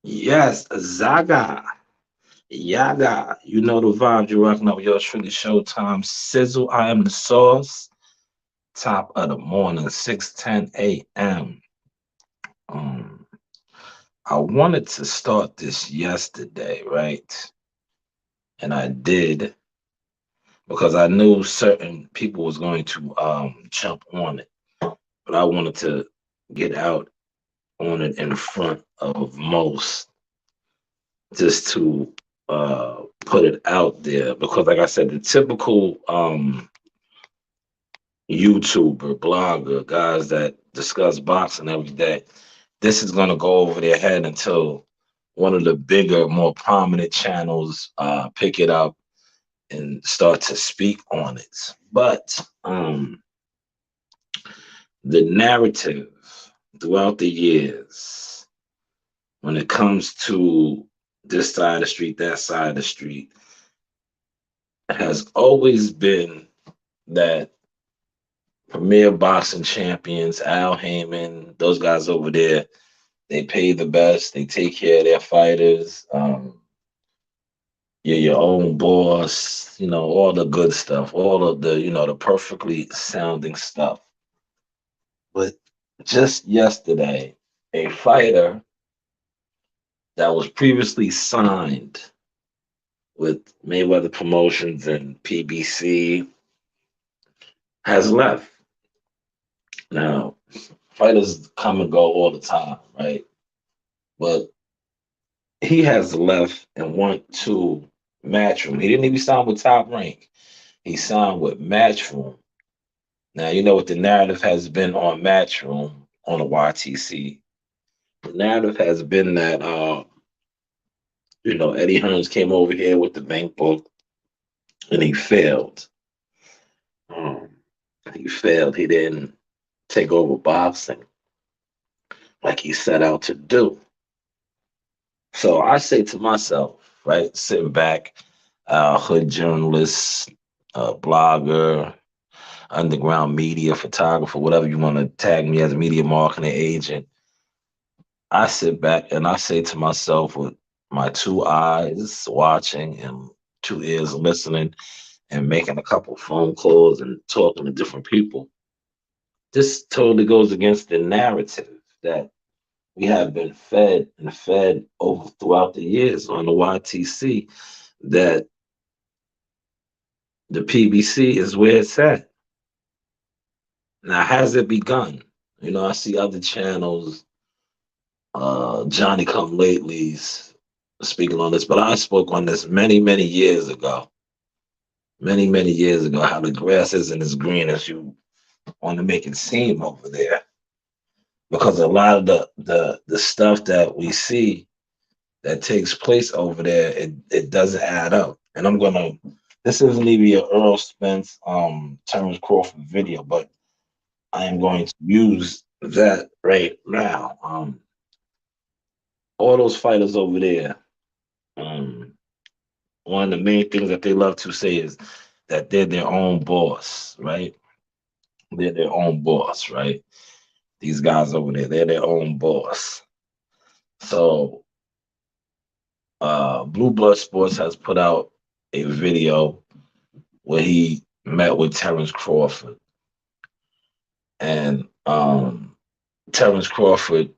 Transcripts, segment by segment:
Yes, Zaga, Yaga. You know the vibes. You're rocking up with your truly Showtime Sizzle. I am the sauce. Top of the morning, 6:10 a.m. Um, I wanted to start this yesterday, right? And I did because I knew certain people was going to jump on it. But I wanted to get out on it in front of most just to put it out there because like I said, the typical YouTuber, blogger, guys that discuss boxing every day, this is gonna go over their head until one of the bigger, more prominent channels pick it up and start to speak on it. But the narrative throughout the years when it comes to this side of the street, that side of the street, has always been that premier boxing champions, Al Heyman, those guys over there, they pay the best, they take care of their fighters. You're your own boss, all the good stuff, all of the, the perfectly sounding stuff. But just yesterday, a fighter that was previously signed with Mayweather Promotions and PBC has left. Now, fighters come and go all the time, right? But he has left and went to Matchroom. He didn't even sign with Top Rank. He signed with Matchroom. Now, you know what the narrative has been on Matchroom on the YTC. The narrative has been that, Eddie Hearns came over here with the bank book and he failed. Um, he failed. He didn't take over boxing like he set out to do. So I say to myself, right, sitting back, hood journalist, blogger, underground media photographer, whatever you want to tag me as a media marketing agent, I sit back and I say to myself with my two eyes watching and two ears listening and making a couple phone calls and talking to different people. This totally goes against the narrative that we have been fed and fed over throughout the years on the YTC that the PBC is where it's at. Now, has it begun? I see other channels, Johnny Come Lately's speaking on this, but I spoke on this many, many years ago. Many, many years ago, how the grass isn't as green as you want to make it seem over there. Because a lot of the stuff that we see that takes place over there, it doesn't add up. And this isn't even an Earl Spence Terrence Crawford video, but I am going to use that right now. All those fighters over there, um, one of the main things that they love to say is that they're their own boss, right? They're their own boss, right? These guys over there, they're their own boss. So, Blue Blood Sports has put out a video where he met with Terrence Crawford, and Terrence Crawford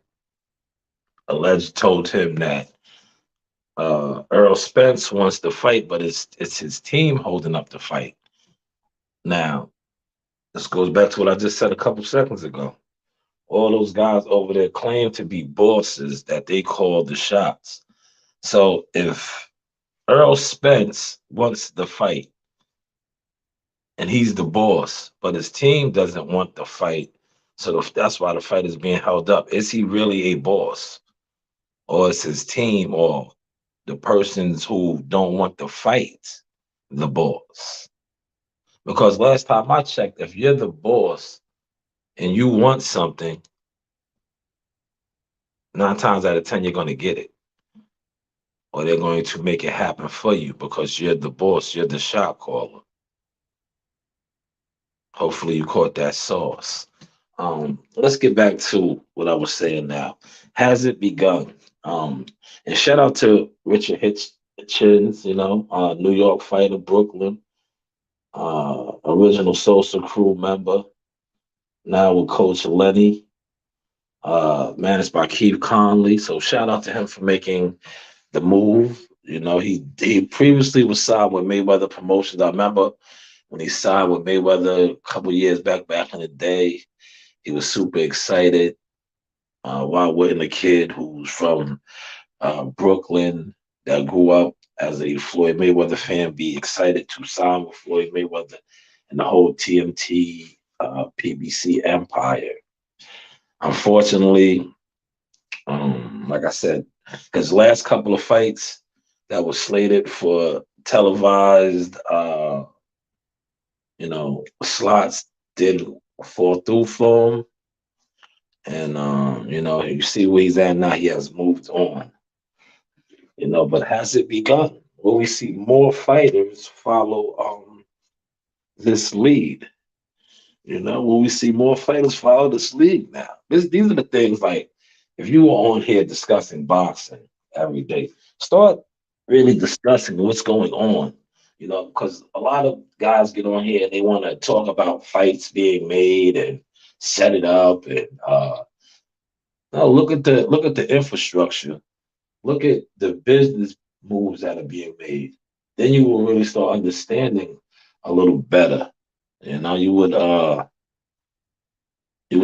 alleged told him that Earl Spence wants to fight, but it's his team holding up the fight. Now, this goes back to what I just said a couple seconds ago. All those guys over there claim to be bosses that they call the shots. So if Earl Spence wants the fight and he's the boss, but his team doesn't want the fight, so that's why the fight is being held up. Is he really a boss? Or is his team or the persons who don't want the fight the boss? Because last time I checked, if you're the boss and you want something, 9 times out of 10, you're going to get it. Or they're going to make it happen for you because you're the boss, you're the shot caller. Hopefully you caught that sauce. Let's get back to what I was saying now. Has it begun? And shout out to Richard Hitchens, New York fighter, Brooklyn, original Sosa crew member, now with Coach Lenny, managed by Keith Conley. So shout out to him for making the move. He previously was signed with Mayweather Promotions. I remember when he signed with Mayweather a couple years back in the day. He was super excited. While wouldn't a kid who's from Brooklyn that grew up as a Floyd Mayweather fan be excited to sign with Floyd Mayweather and the whole TMT PBC empire? Unfortunately, like I said, his last couple of fights that were slated for televised, slots didn't fall through for him. And you see where he's at now. He has moved on. But has it begun? Will we see more fighters follow this lead? Will we see more fighters follow this league now? These are the things like if you were on here discussing boxing every day, start really discussing what's going on. Because a lot of guys get on here and they want to talk about fights being made and set it up and no, look at the infrastructure. Look at the business moves that are being made. Then you will really start understanding a little better. You would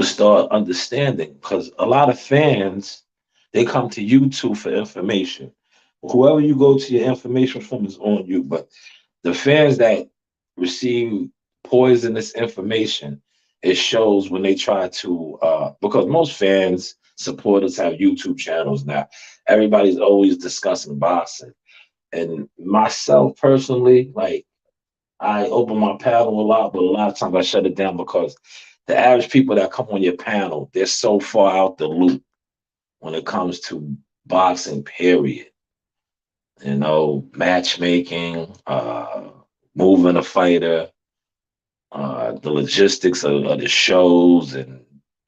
start understanding because a lot of fans they come to YouTube for information. Whoever you go to your information from is on you, but the fans that receive poisonous information, it shows when they try to because most fans supporters have YouTube channels now. Everybody's always discussing boxing. And myself personally, like I open my panel a lot, but a lot of times I shut it down because the average people that come on your panel, they're so far out the loop when it comes to boxing, period. Matchmaking, moving a fighter, the logistics of the shows, and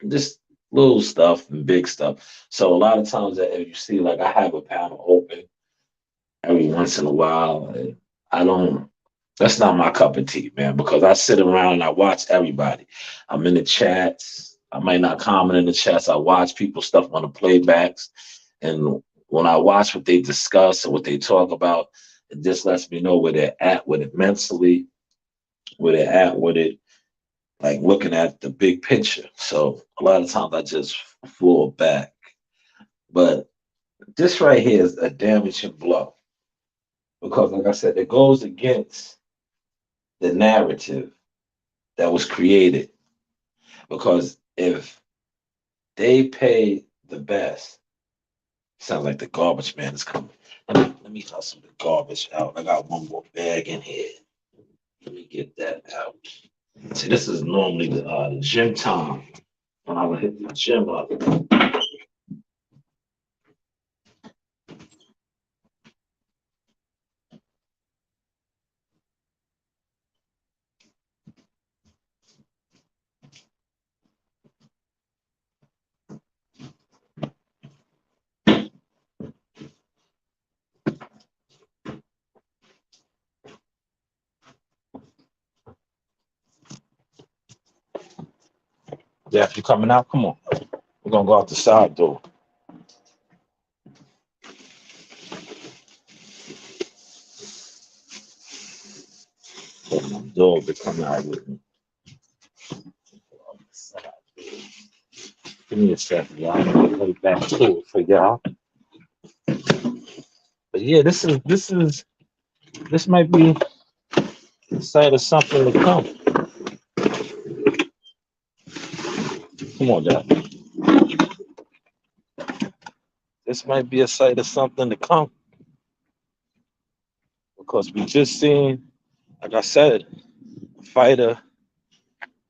just little stuff and big stuff. So a lot of times that if you see, like I have a panel open every once in a while, and I don't. That's not my cup of tea, man, because I sit around and I watch everybody. I'm in the chats. I might not comment in the chats. I watch people's stuff on the playbacks. And when I watch what they discuss and what they talk about, it just lets me know where they're at with it mentally, where they're at with it, like looking at the big picture. So a lot of times I just fall back. But this right here is a damaging blow because, like I said, it goes against the narrative that was created. Because if they pay the best, sounds like the garbage man is coming. Let me hustle the garbage out. I got one more bag in here. Let me get that out. See, this is normally the gym time when I would hit the gym up. Yeah, if you're coming out, come on. We're gonna go out the side door. Hold my dog to come out with me. Give me a second, y'all. I'm gonna play back to it for y'all. But yeah, this might be the sight of something to come. Come on, Dad. This might be a sight of something to come because we just seen, like I said, a fighter.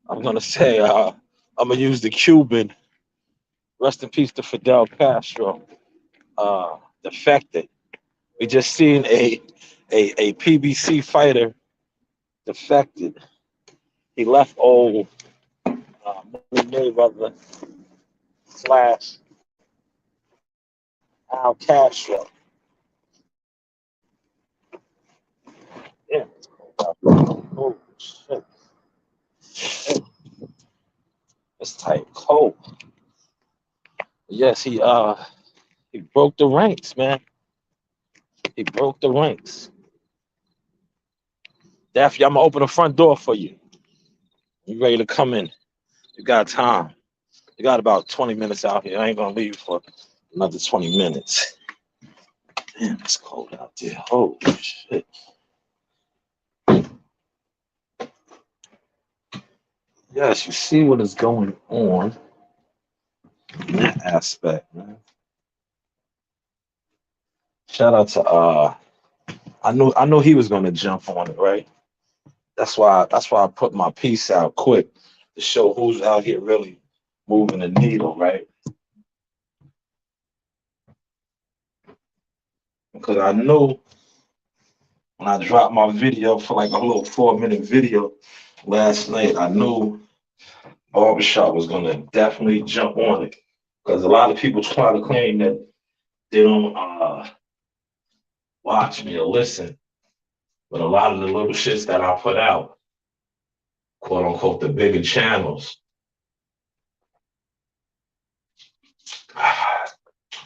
I'm gonna say, I'm gonna use the Cuban. Rest in peace to Fidel Castro. Defected. We just seen a PBC fighter defected. He left old Money Mayweather slash Al Castro. Yeah, it's cold. Oh shit. Shit. It's tight cold. Yes, he broke the ranks, man. He broke the ranks. Daffy, I'm gonna open the front door for you. You ready to come in? You got time. You got about 20 minutes out here. I ain't gonna leave for another 20 minutes. Damn, it's cold out there. Holy shit. Yes, you see what is going on in that aspect, man. Shout out to I know he was gonna jump on it, right? That's why I put my piece out quick to show who's out here really moving the needle, right? Because I know when I dropped my video for like a little 4 minute video last night, I knew Barbershop was gonna definitely jump on it. Because a lot of people try to claim that they don't watch me or listen, but a lot of the little shits that I put out, quote unquote, the bigger channels,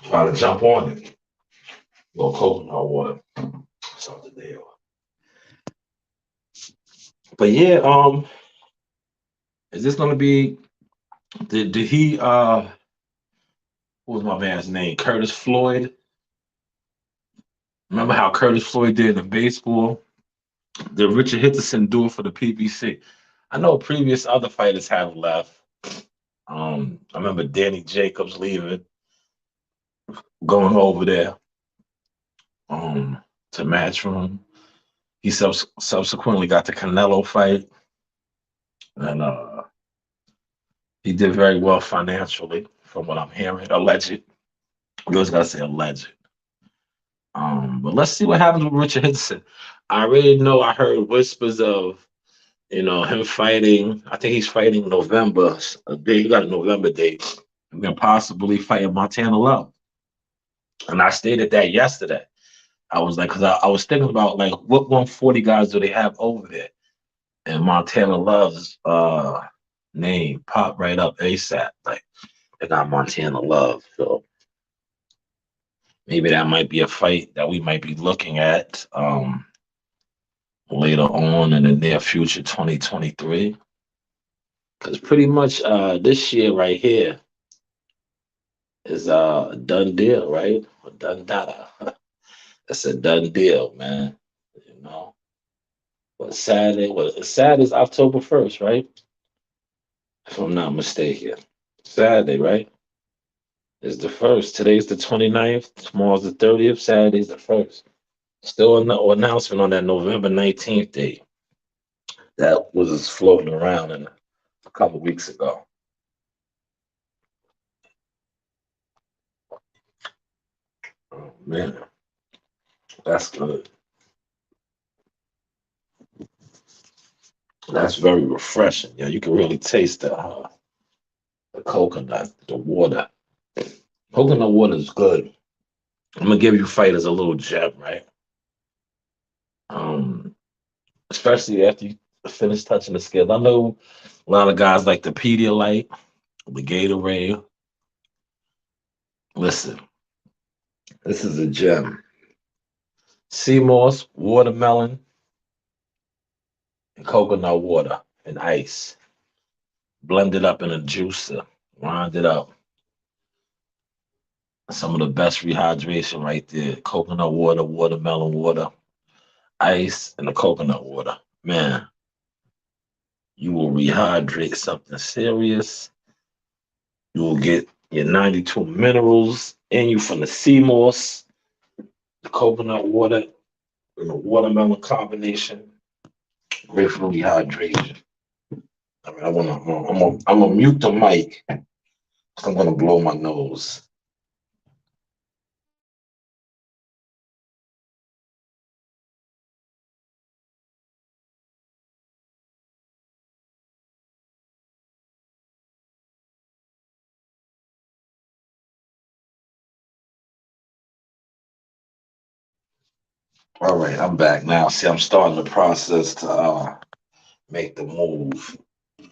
try to jump on it. Little coconut water, something there. But yeah, is this gonna be? Did he? What was my man's name? Curtis Floyd. Remember how Curtis Floyd did in baseball? Did Richard Henderson do it for the PBC? I know previous other fighters have left. I remember Danny Jacobs leaving, going over there um, to Matchroom. He subsequently got the Canelo fight, and he did very well financially, from what I'm hearing. Alleged. You always gotta say alleged. But let's see what happens with Richard Henderson. I already know. I heard whispers of him fighting. I think he's fighting November. A day he got a November date. And then possibly fighting Montana Love. And I stated that yesterday. I was like, because I was thinking about like what 140 guys do they have over there? And Montana Love's name popped right up ASAP. Like they got Montana Love. So maybe that might be a fight that we might be looking at later on in the near future, 2023. Because pretty much this year right here is a done deal, right? A done data. That's a done deal, man. You know. But Saturday, Saturday is October 1st, right? If I'm not mistaken. Saturday, right? Is the first. Today's the 29th. Tomorrow's the 30th. Saturday's the first. Still no announcement on that November 19th date. That was floating around a couple weeks ago. Oh, man, that's good. That's very refreshing. Yeah, you can really taste the coconut, the water. Coconut water is good. I'm gonna give you fighters a little gem, right? Um, Especially after you finish touching the scales. I know a lot of guys like the Pedialyte, the Gatorade. Listen, this is a gem. Sea moss, watermelon, and coconut water and ice. Blend it up in a juicer. Grind it up. Some of the best rehydration right there. Coconut water, watermelon water, ice, and the coconut water. Man, you will rehydrate something serious. You will get your 92 minerals in you from the sea moss, the coconut water, and the watermelon combination. Great for rehydration. I mean, I'm gonna mute the mic. I'm gonna blow my nose. All right, I'm back now. See, I'm starting the process to make the move.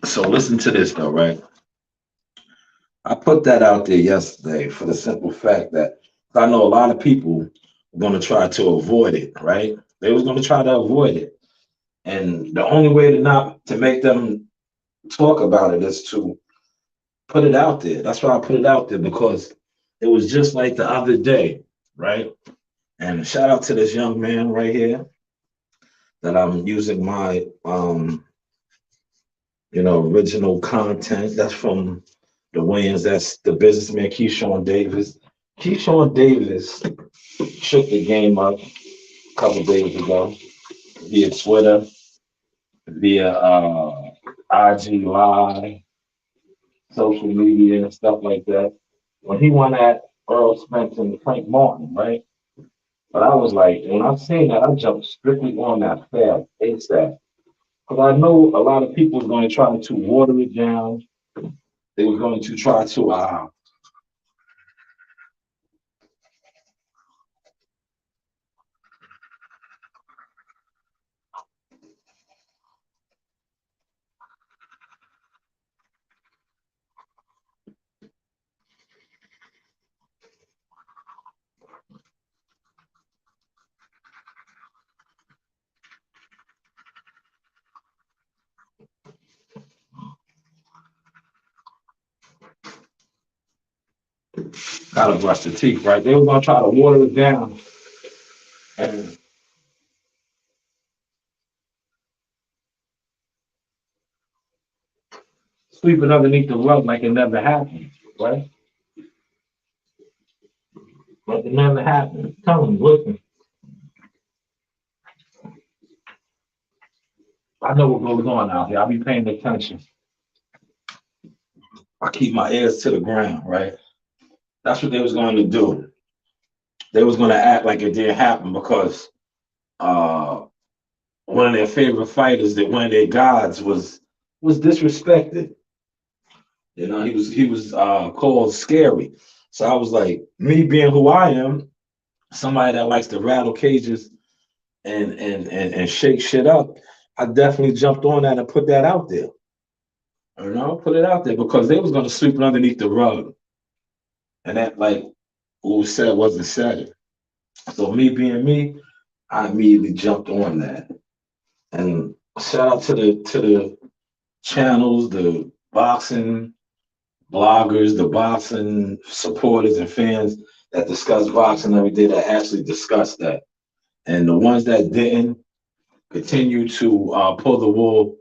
So listen to this though, right? I put that out there yesterday for the simple fact that I know a lot of people are going to try to avoid it, right? They was going to try to avoid it, and the only way to not to make them talk about it is to put it out there. That's why I put it out there because it was just like the other day, right? And shout out to this young man right here that I'm using my original content. That's from the Williams. That's the businessman Keyshawn Davis. Keyshawn Davis shook the game up a couple days ago via Twitter, via IG Live, social media, and stuff like that. When he went at Earl Spence and Frank Martin, right? But I was like, when I seen that, I jumped strictly on that fast ASAP. Because I know a lot of people are going to try to water it down. They were going to try to gotta brush the teeth, right? They were going to try to water it down and sweep it underneath the rug like it never happened, right? Like it never happened. Tell them, listen, I know what goes on out here. I'll be paying attention. I keep my ears to the ground, right? That's what they was going to do. They was going to act like it didn't happen because uh, one of their favorite fighters, that one of their gods was disrespected. He was called scary. So I was like, me being who I am, somebody that likes to rattle cages and shake shit up, I definitely jumped on that and put that out there. Put it out there because they was gonna sweep it underneath the rug, and that like what was said wasn't said. So me being me, I immediately jumped on that. And shout out to the channels, the boxing bloggers, the boxing supporters and fans that discuss boxing every day that actually discuss that. And the ones that didn't continue to pull the wool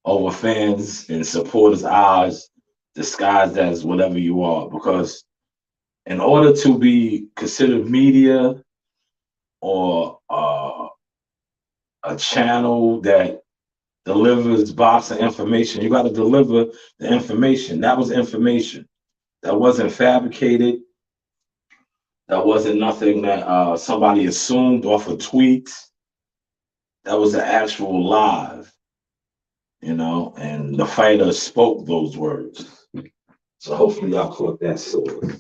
over fans and supporters' eyes, disguised as whatever you are. Because in order to be considered media or a channel that delivers boxing information, you got to deliver the information. That was information. That wasn't fabricated. That wasn't nothing that somebody assumed off of tweets. That was an actual live, and the fighter spoke those words. So hopefully y'all caught that sword.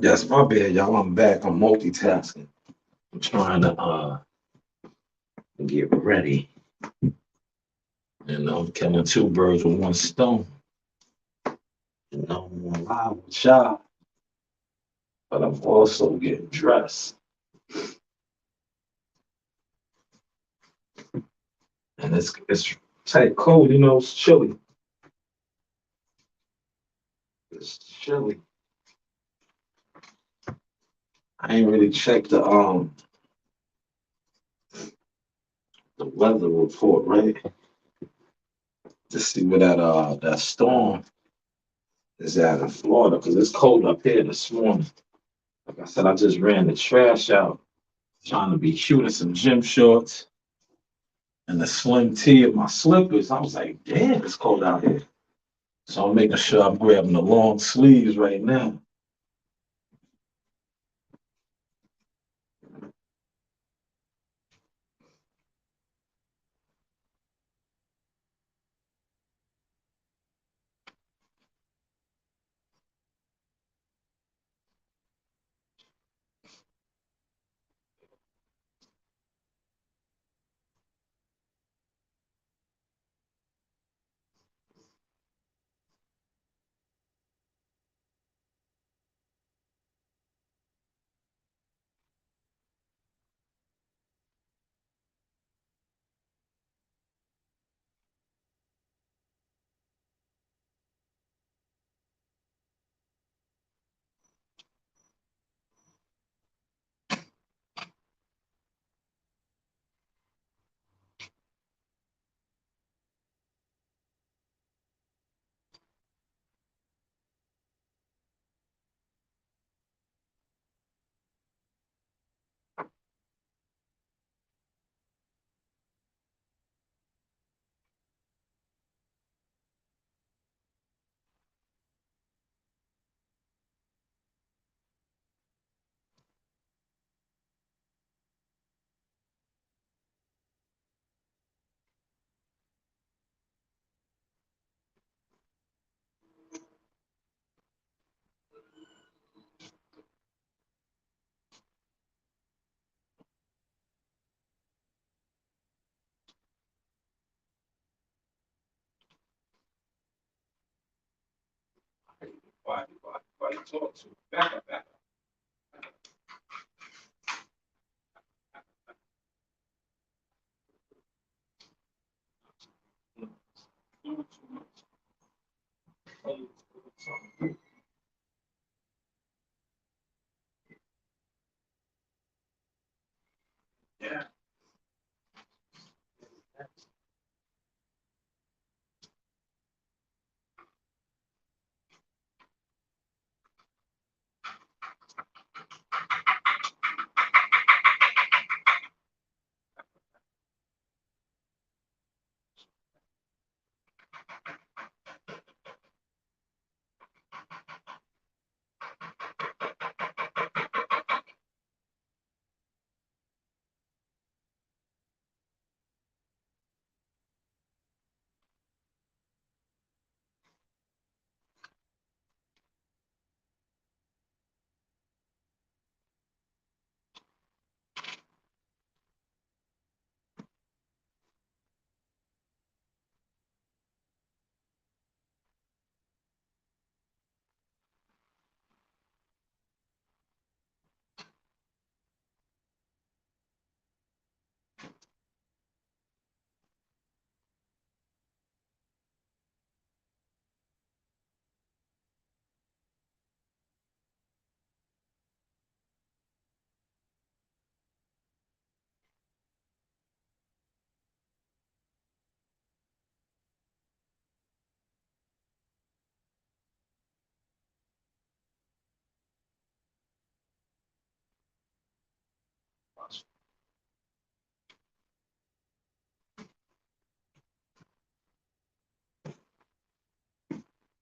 Yes, my bad, y'all. I'm back. I'm multitasking. I'm trying to get ready. And I'm killing two birds with one stone. You know, I'm gonna lie with y'all, but I'm also getting dressed. And it's tight cold, you know, it's chilly. It's chilly. I ain't really checked the weather report, right? To see where that storm is at in Florida, because it's cold up here this morning. Like I said, I just ran the trash out, trying to be cute in some gym shorts and the slim tee of my slippers. I was like, damn, it's cold out here. So I'm making sure I'm grabbing the long sleeves right now. Why you talk to me? Back up, back up. Yeah.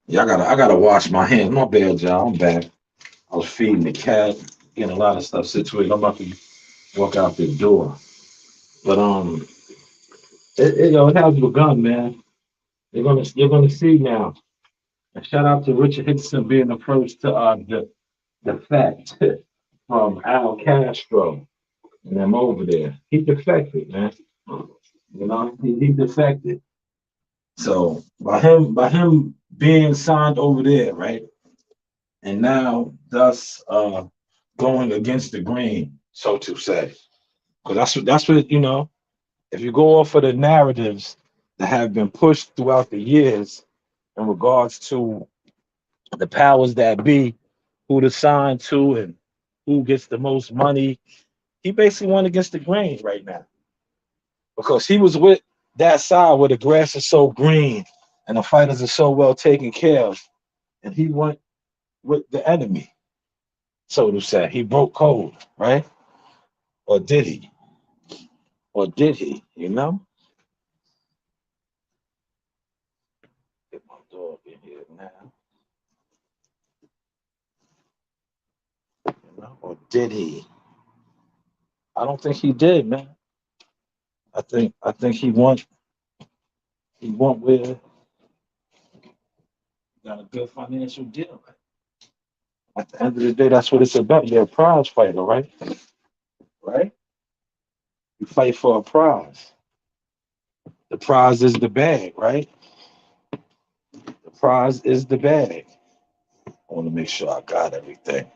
Yeah, I gotta wash my hands. My bad, y'all. I'm back. I was feeding the cat, getting a lot of stuff situated. I'm about to walk out the door. But it has begun, man. You're gonna see now. And shout out to Richard Hickson being the first to defect from Al Castro and them over there. He defected, man. You know, he defected. So by him being signed over there, right? And now thus going against the grain, so to say. Because that's what if you go off of the narratives that have been pushed throughout the years in regards to the powers that be, who to sign to and who gets the most money, he basically went against the grain right now. Because he was with that side where the grass is so green and the fighters are so well taken care of. And he went with the enemy, so to say. He broke code, right? Or did he? Or did he? Get my dog in here now. Or did he? I don't think he did, man. I think he went where got a good financial deal. At the end of the day, that's what it's about. You're a prize fighter, right? Right? You fight for a prize. The prize is the bag, right? The prize is the bag. I want to make sure I got everything.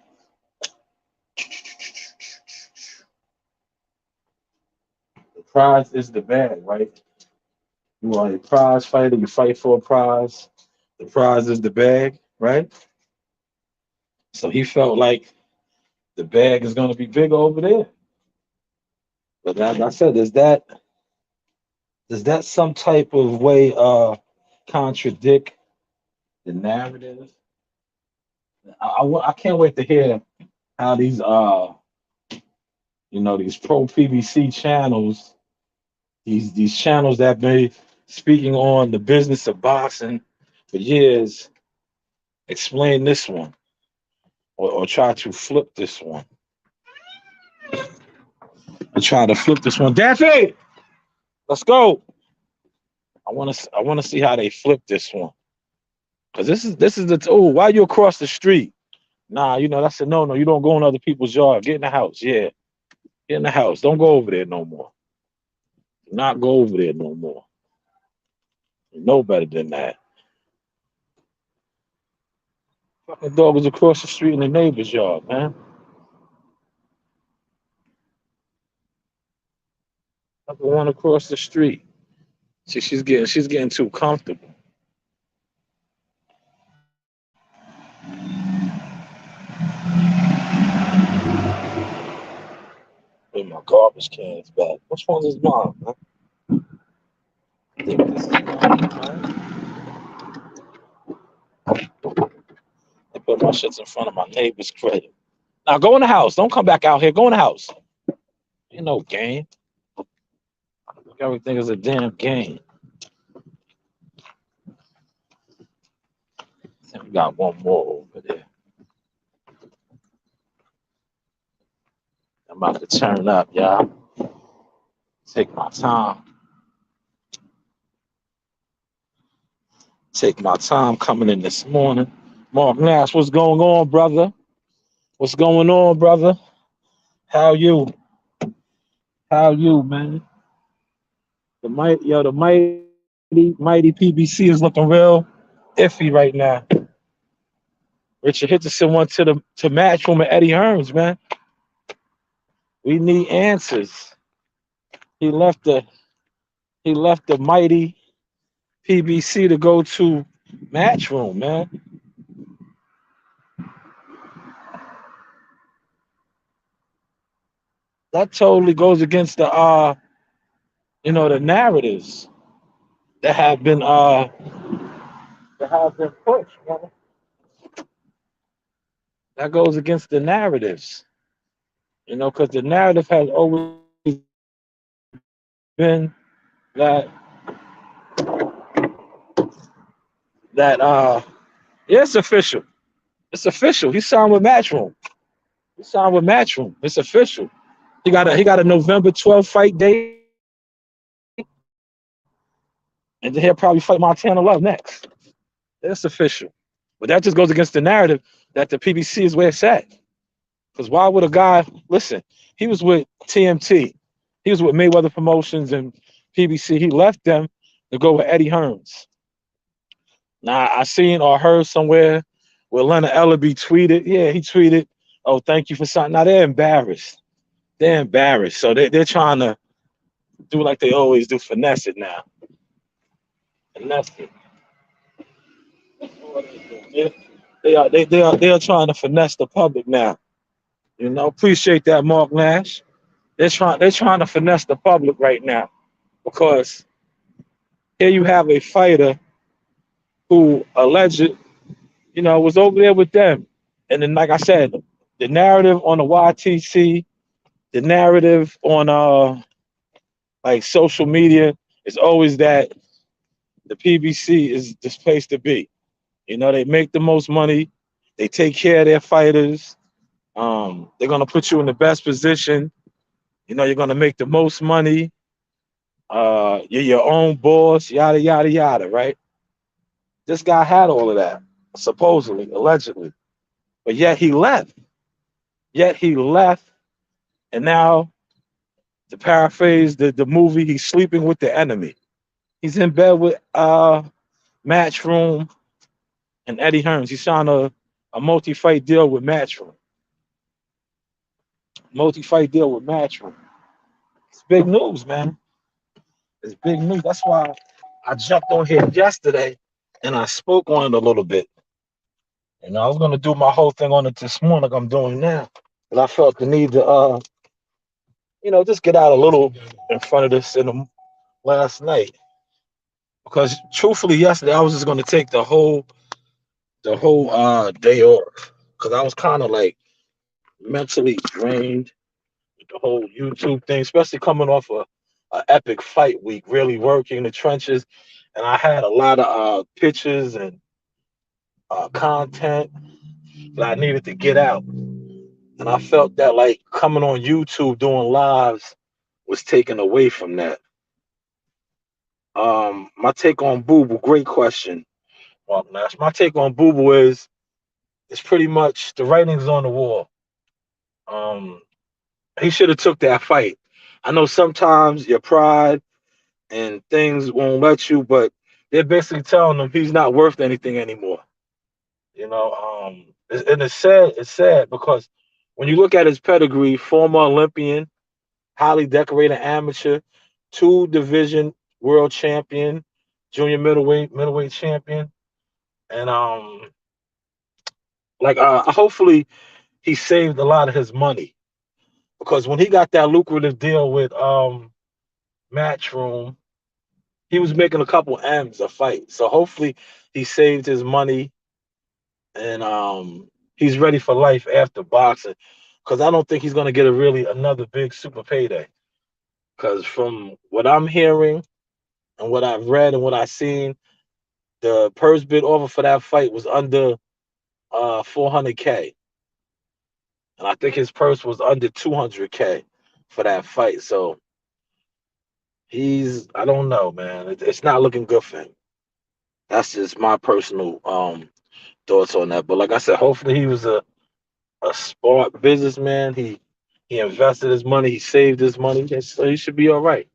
The prize is the bag, right? You are a prize fighter. You fight for a prize. The prize is the bag, right? So he felt like the bag is going to be bigger over there. But like I said, does that some type of way contradict the narrative? I can't wait to hear how these pro PBC channels, these channels that been speaking on the business of boxing for years, explain this one or try to flip this one. And try to flip this one. Daffy, let's go. I want to see how they flip this one. Cause this is the why you across the street? Nah, that's a no. You don't go in other people's yard. Get in the house. Yeah. Get in the house. Don't go over there no more. Do not go over there no more. You know better than that. Fucking dog was across the street in the neighbor's yard, man. Fucking one across the street. She's getting too comfortable. Put my garbage cans back. Which one's his mom, man? I think this is mine, man. I put my shits in front of my neighbor's crib. Now go in the house. Don't come back out here. Go in the house. Ain't no game. Everything is a damn game. And we got one more over there. I'm about to turn up, y'all. Take my time. Take my time coming in this morning. Mark Nash, what's going on, brother? What's going on, brother? How you? How you, man? The mighty PBC is looking real iffy right now. Richard Hitchison went to Matchroom and Eddie Hearns, man. We need answers. He left the mighty PBC to go to Matchroom, man. That totally goes against the narratives that have been pushed, man. That goes against the narratives, because the narrative has always been that yeah, it's official. It's official. He signed with Matchroom. It's official. He got a November 12th fight date, and then he'll probably fight Montana Love next. It's official. But that just goes against the narrative that the PBC is where it's at. Because why would a guy listen? He was with TMT, he was with Mayweather Promotions and PBC. He left them to go with Eddie Hearns. Now I seen or heard somewhere where Leonard Ellerby tweeted. Yeah, he tweeted, "Oh, thank you for something." Now they're embarrassed. They're embarrassed. So they're trying to do like they always do, finesse it now. Finesse it. Yeah, they are trying to finesse the public now. Appreciate that, Mark Nash. They're trying to finesse the public right now because here you have a fighter who was over there with them. And then, like I said, the narrative on the YTC, the narrative on like social media is always that the PBC is this place to be. They make the most money, they take care of their fighters. They're gonna put you in the best position. You're gonna make the most money. You're your own boss, yada yada yada, right? This guy had all of that, supposedly, allegedly, but yet he left. Yet he left, and now, to paraphrase the movie, he's sleeping with the enemy. He's in bed with Matchroom and Eddie Hearns. He signed a multi-fight deal with Matchroom. Multi-fight deal with Matchroom. It's big news, man. It's big news. That's why I jumped on here yesterday and I spoke on it a little bit. And I was gonna do my whole thing on it this morning, like I'm doing now. But I felt the need to just get out a little in front of this in the last night. Because truthfully, yesterday I was just gonna take the whole day off. Cause I was kind of like mentally drained with the whole YouTube thing, especially coming off a epic fight week, really working the trenches. And I had a lot of pictures and content that I needed to get out. And I felt that like coming on YouTube doing lives was taken away from that. My take on Boo Boo, great question, Mark Nash. My take on Boo Boo is it's pretty much the writing's on the wall. Um, he should have took that fight. I know sometimes your pride and things won't let you, but they're basically telling him he's not worth anything anymore. And it's sad. It's sad because when you look at his pedigree, former Olympian, highly decorated amateur, two division world champion, junior middleweight champion, and hopefully he saved a lot of his money because when he got that lucrative deal with Matchroom, he was making a couple M's a fight. So hopefully he saved his money and he's ready for life after boxing. Because I don't think he's gonna get another big super payday. Because from what I'm hearing and what I've read and what I've seen, the purse bid offer for that fight was under 400K, and I think his purse was under 200K for that fight. So I don't know, man. It's not looking good for him. That's just my personal thoughts on that. But like I said, hopefully he was a smart businessman. He invested his money. He saved his money. So he should be all right.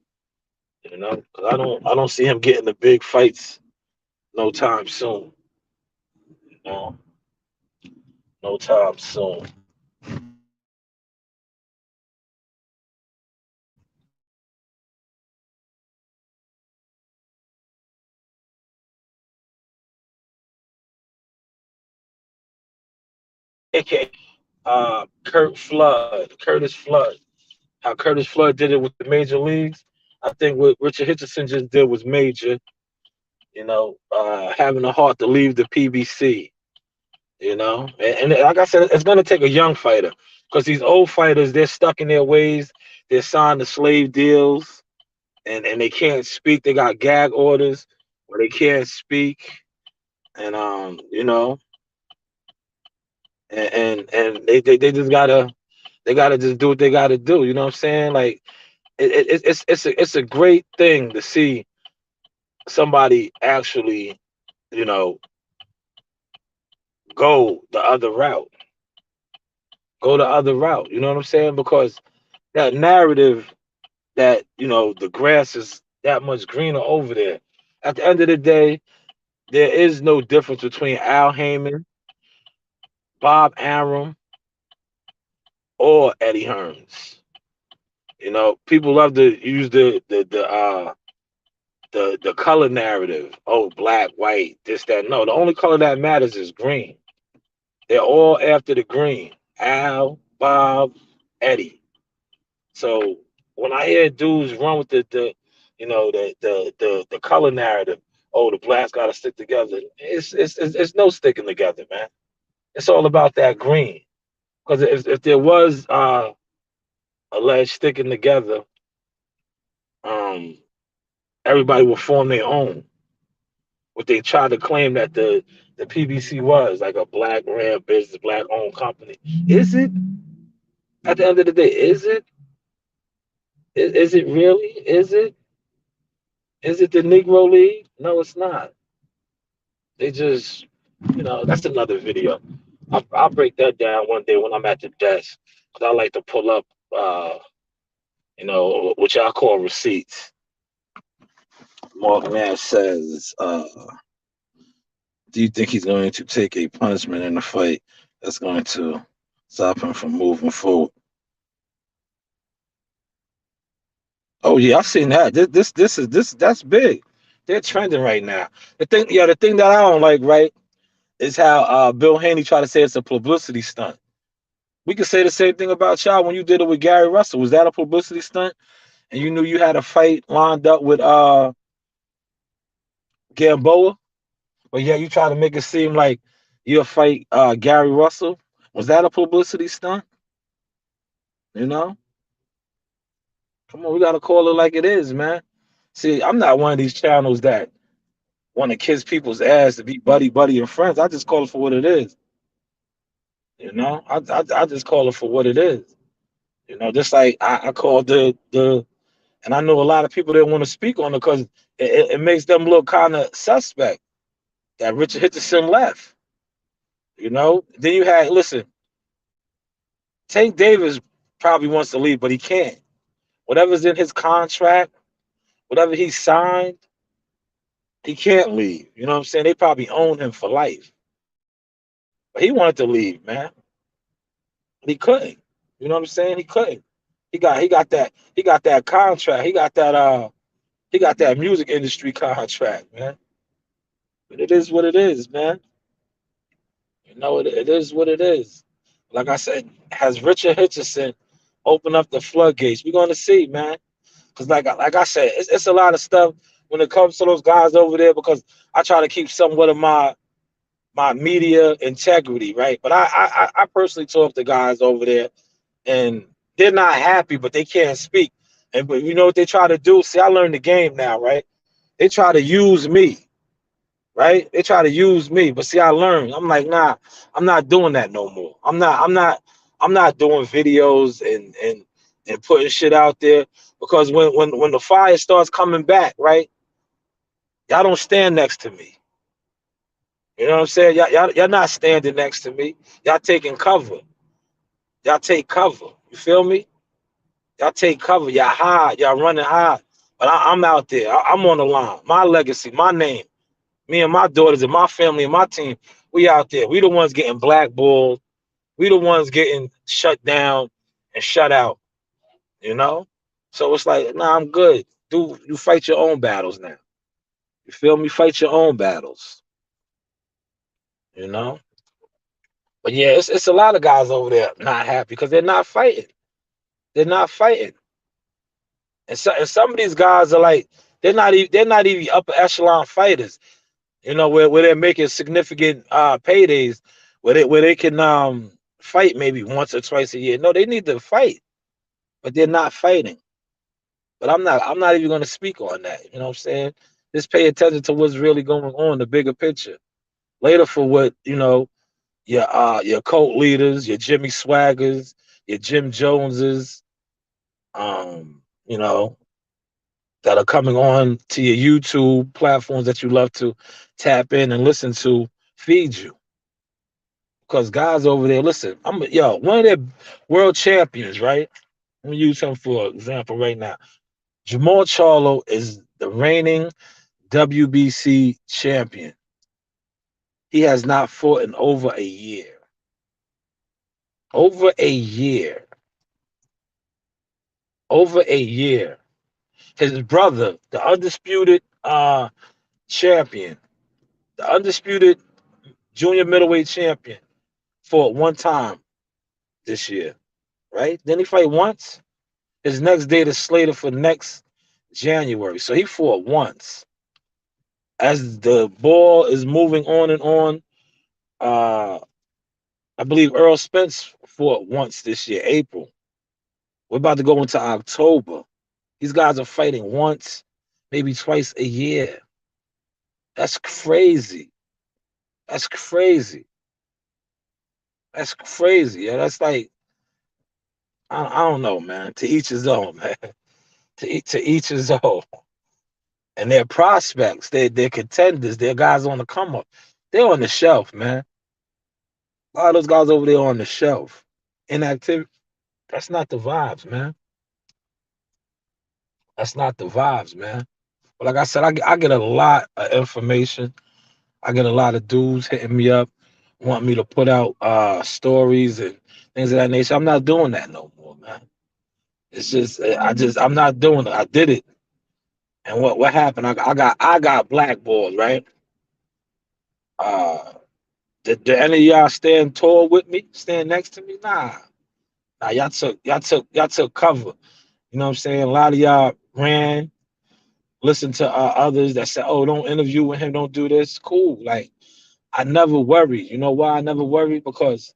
'Cause I don't see him getting the big fights no time soon. No, no time soon. AKA Curtis Flood. How Curtis Flood did it with the major leagues. I think what Richard Hitchison just did was major. Having the heart to leave the PBC. And like I said, it's going to take a young fighter because these old fighters, they're stuck in their ways. They're signed to slave deals and they can't speak. They got gag orders where they can't speak. And, and they just gotta just do what they gotta do. You know what I'm saying? Like it's a great thing to see somebody actually, you know, go the other route. Go the other route. You know what I'm saying? Because that narrative that, the grass is that much greener over there. At the end of the day, there is no difference between Al Heyman, Bob Arum, or Eddie Hearns. People love to use the color narrative. Oh, black, white, this, that. No, the only color that matters is green. They're all after the green. Al, Bob, Eddie. So when I hear dudes run with the color narrative, oh, the blacks got to stick together. It's no sticking together, man. It's all about that green. Because if there was alleged sticking together, um, everybody will form their own. What they tried to claim that the PBC was like a black ran business, black owned company. Is it? At the end of the day, is it? Is it really? Is it? Is it the Negro League? No, it's not. They just, that's another video. I'll break that down one day when I'm at the desk. Cause I like to pull up, what y'all call receipts. Mark Nash says, do you think he's going to take a punishment in the fight that's going to stop him from moving forward? Oh yeah, I've seen that. That's big. They're trending right now. The thing that I don't like, right, is how Bill Haney tried to say it's a publicity stunt. We could say the same thing about y'all when you did it with Gary Russell. Was that a publicity stunt? And you knew you had a fight lined up with Gamboa, but yeah, you try to make it seem like you'll fight Gary Russell. Was that a publicity stunt? You know? Come on, we gotta call it like it is, man. See, I'm not one of these channels that want to kiss people's ass to be buddy buddy and friends. I just call it for what it is. I just call it for what it is. Just like I call the and I know a lot of people that want to speak on it because it makes them look kind of suspect that Richard Hitchison left. Then you had listen, Tank Davis probably wants to leave, but he can't. Whatever's in his contract, whatever he signed, he can't leave. You know what I'm saying? They probably own him for life. But he wanted to leave, man. He couldn't. You know what I'm saying? He couldn't. He got that contract. He got that music industry contract, man. But it is what it is, man. It is what it is. Like I said, has Richard Hitchison opened up the floodgates? We're gonna see, man. Because like I said, it's a lot of stuff when it comes to those guys over there. Because I try to keep somewhat of my media integrity, right? But I personally talk to guys over there, and they're not happy, but they can't speak. And but you know what they try to do? See, I learned the game now, right? They try to use me, right? They try to use me, but see, I learned. I'm like, nah, I'm not doing that no more. I'm not doing videos and putting shit out there because when the fire starts coming back, right? Y'all don't stand next to me. You know what I'm saying? Y'all not standing next to me. Y'all taking cover. Y'all take cover. You feel me? Y'all take cover. Y'all hide. Y'all running hard. But I'm out there. I'm on the line. My legacy, my name. Me and my daughters and my family and my team, we out there. We the ones getting blackballed. We the ones getting shut down and shut out. You know? So it's like, nah, I'm good. You fight your own battles now. You feel me? Fight your own battles. You know? But yeah, it's a lot of guys over there not happy because they're not fighting. They're not fighting. And some of these guys are like, they're not even upper echelon fighters, where they're making significant paydays where they can fight maybe once or twice a year. No, they need to fight, but they're not fighting. But I'm not even gonna speak on that. You know what I'm saying? Just pay attention to what's really going on, the bigger picture. Later for what, your cult leaders, your Jimmy Swaggers, your Jim Joneses, you know, that are coming on to your YouTube platforms that you love to tap in and listen to feed you. because guys over there, listen, one of their world champions, right? Let me use him for example right now. Jamal Charlo is the reigning WBC champion. He has not fought in over a year. Over a year. Over a year. His brother, the undisputed champion, the undisputed junior middleweight champion, fought one time this year, right? Then he fight once. His next date is slated for next January. So he fought once. As the ball is moving on and on, I believe Earl Spence fought once this year, April. We're about to go into October. These guys are fighting once, maybe twice a year. That's crazy. That's crazy. That's crazy. Yeah, that's like I don't know, man. To each his own, man. To each his own. And their prospects, they're contenders, they're guys on the come up. They're on the shelf, man. A lot of those guys over there on the shelf. Inactivity. That's not the vibes, man. That's not the vibes, man. But like I said, I get a lot of information. I get a lot of dudes hitting me up, want me to put out stories and things of that nature. I'm not doing that no more, man. It's just I'm not doing it. I did it. And what happened? I got blackballed, right? Uh did any of y'all stand tall with me, stand next to me? Nah, y'all took cover. You know what I'm saying? A lot of y'all ran, listened to others that said, "Oh, don't interview with him, don't do this." Cool. Like I never worried. You know why I never worried? Because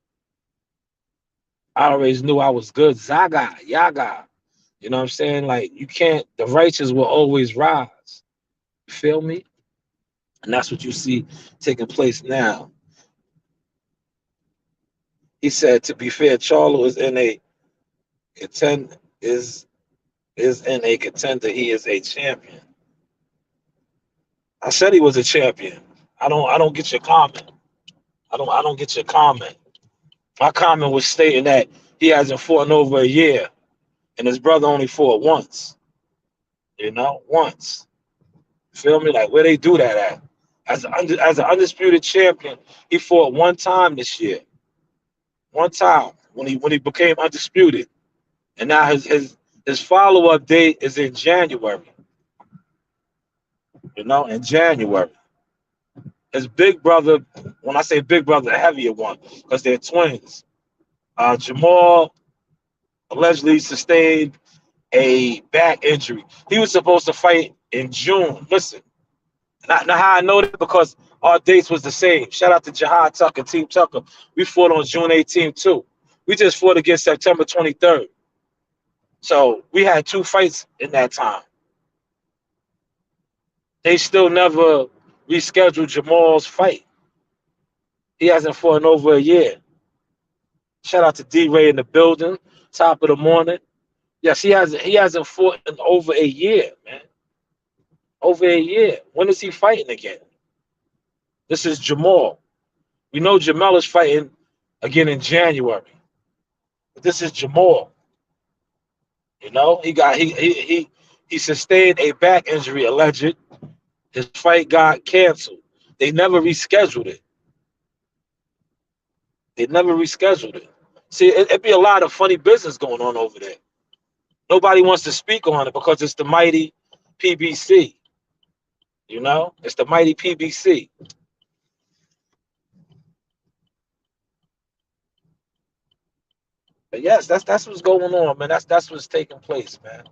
I always knew I was good. Zaga, Yaga. You know what I'm saying? Like you can't. The righteous will always rise. You feel me? And that's what you see taking place now. He said, to be fair, Charlo is in a contend is in a contender. He is a champion. I said he was a champion. I don't get your comment. I don't get your comment. My comment was stating that he hasn't fought in over a year, and his brother only fought once. You know, once. Feel me? Like where they do that at? As an undisputed champion, he fought one time this year. One time when he became undisputed, and now his follow up date is in January. You know, in January. His big brother, when I say big brother, the heavier one, because they're twins. Jamal allegedly sustained a back injury. He was supposed to fight in June. Listen, now how I know that because our dates was the same. Shout out to Jihad Tucker, Team Tucker. We fought on June 18th too. We just fought against September 23rd. So we had two fights in that time. They still never rescheduled Jamal's fight. He hasn't fought in over a year. Shout out to D-Ray in the building, top of the morning. Yes, he hasn't fought in over a year, man. Over a year. When is he fighting again? This is Jamal. We know Jamal is fighting again in January. But this is Jamal. You know, he sustained a back injury alleged. His fight got canceled. They never rescheduled it. They never rescheduled it. See, it'd be a lot of funny business going on over there. Nobody wants to speak on it because it's the mighty PBC. You know, it's the mighty PBC. But yes, that's what's going on, man. That's what's taking place, man.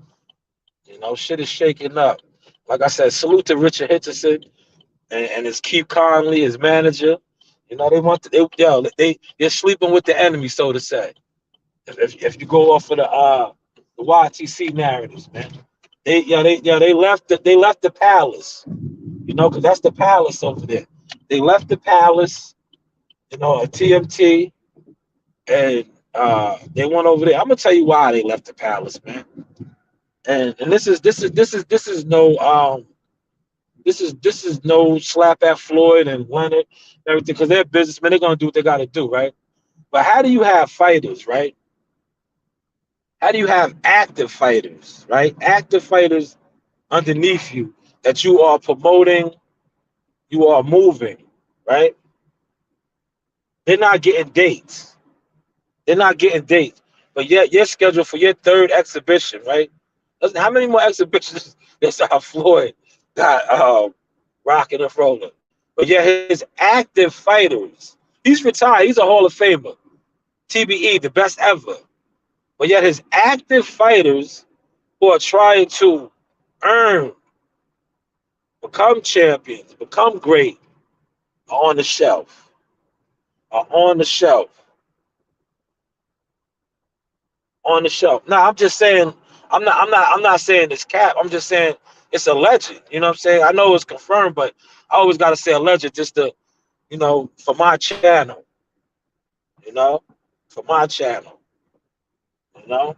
You know, shit is shaking up. Like I said, salute to Richard Hitchison and his Keith Conley, his manager. You know, they're sleeping with the enemy, so to say. If you go off of the YTC narratives, man. They left the palace. You know, because that's the palace over there. They left the palace, you know, a TMT, and they went over there. I'm gonna tell you why they left the palace, man. And this is no This is no slap at Floyd and Leonard and everything because they're businessmen. They're gonna do what they gotta do, right? But how do you have fighters, right? How do you have active fighters, right? Active fighters underneath you that you are promoting, you are moving, right? They're not getting dates. They're not getting dates. But yet you're scheduled for your third exhibition, right? Listen, how many more exhibitions does Floyd got rocking and rolling? But yeah, his active fighters, he's retired. He's a Hall of Famer. TBE, the best ever. But yet his active fighters who are trying to earn, become champions, become great, are on the shelf. Are on the shelf. On the shelf. Now I'm just saying, I'm not saying it's cap. I'm just saying it's alleged. You know what I'm saying? I know it's confirmed, but I always gotta say alleged just to, for my channel, you know, for my channel, you know,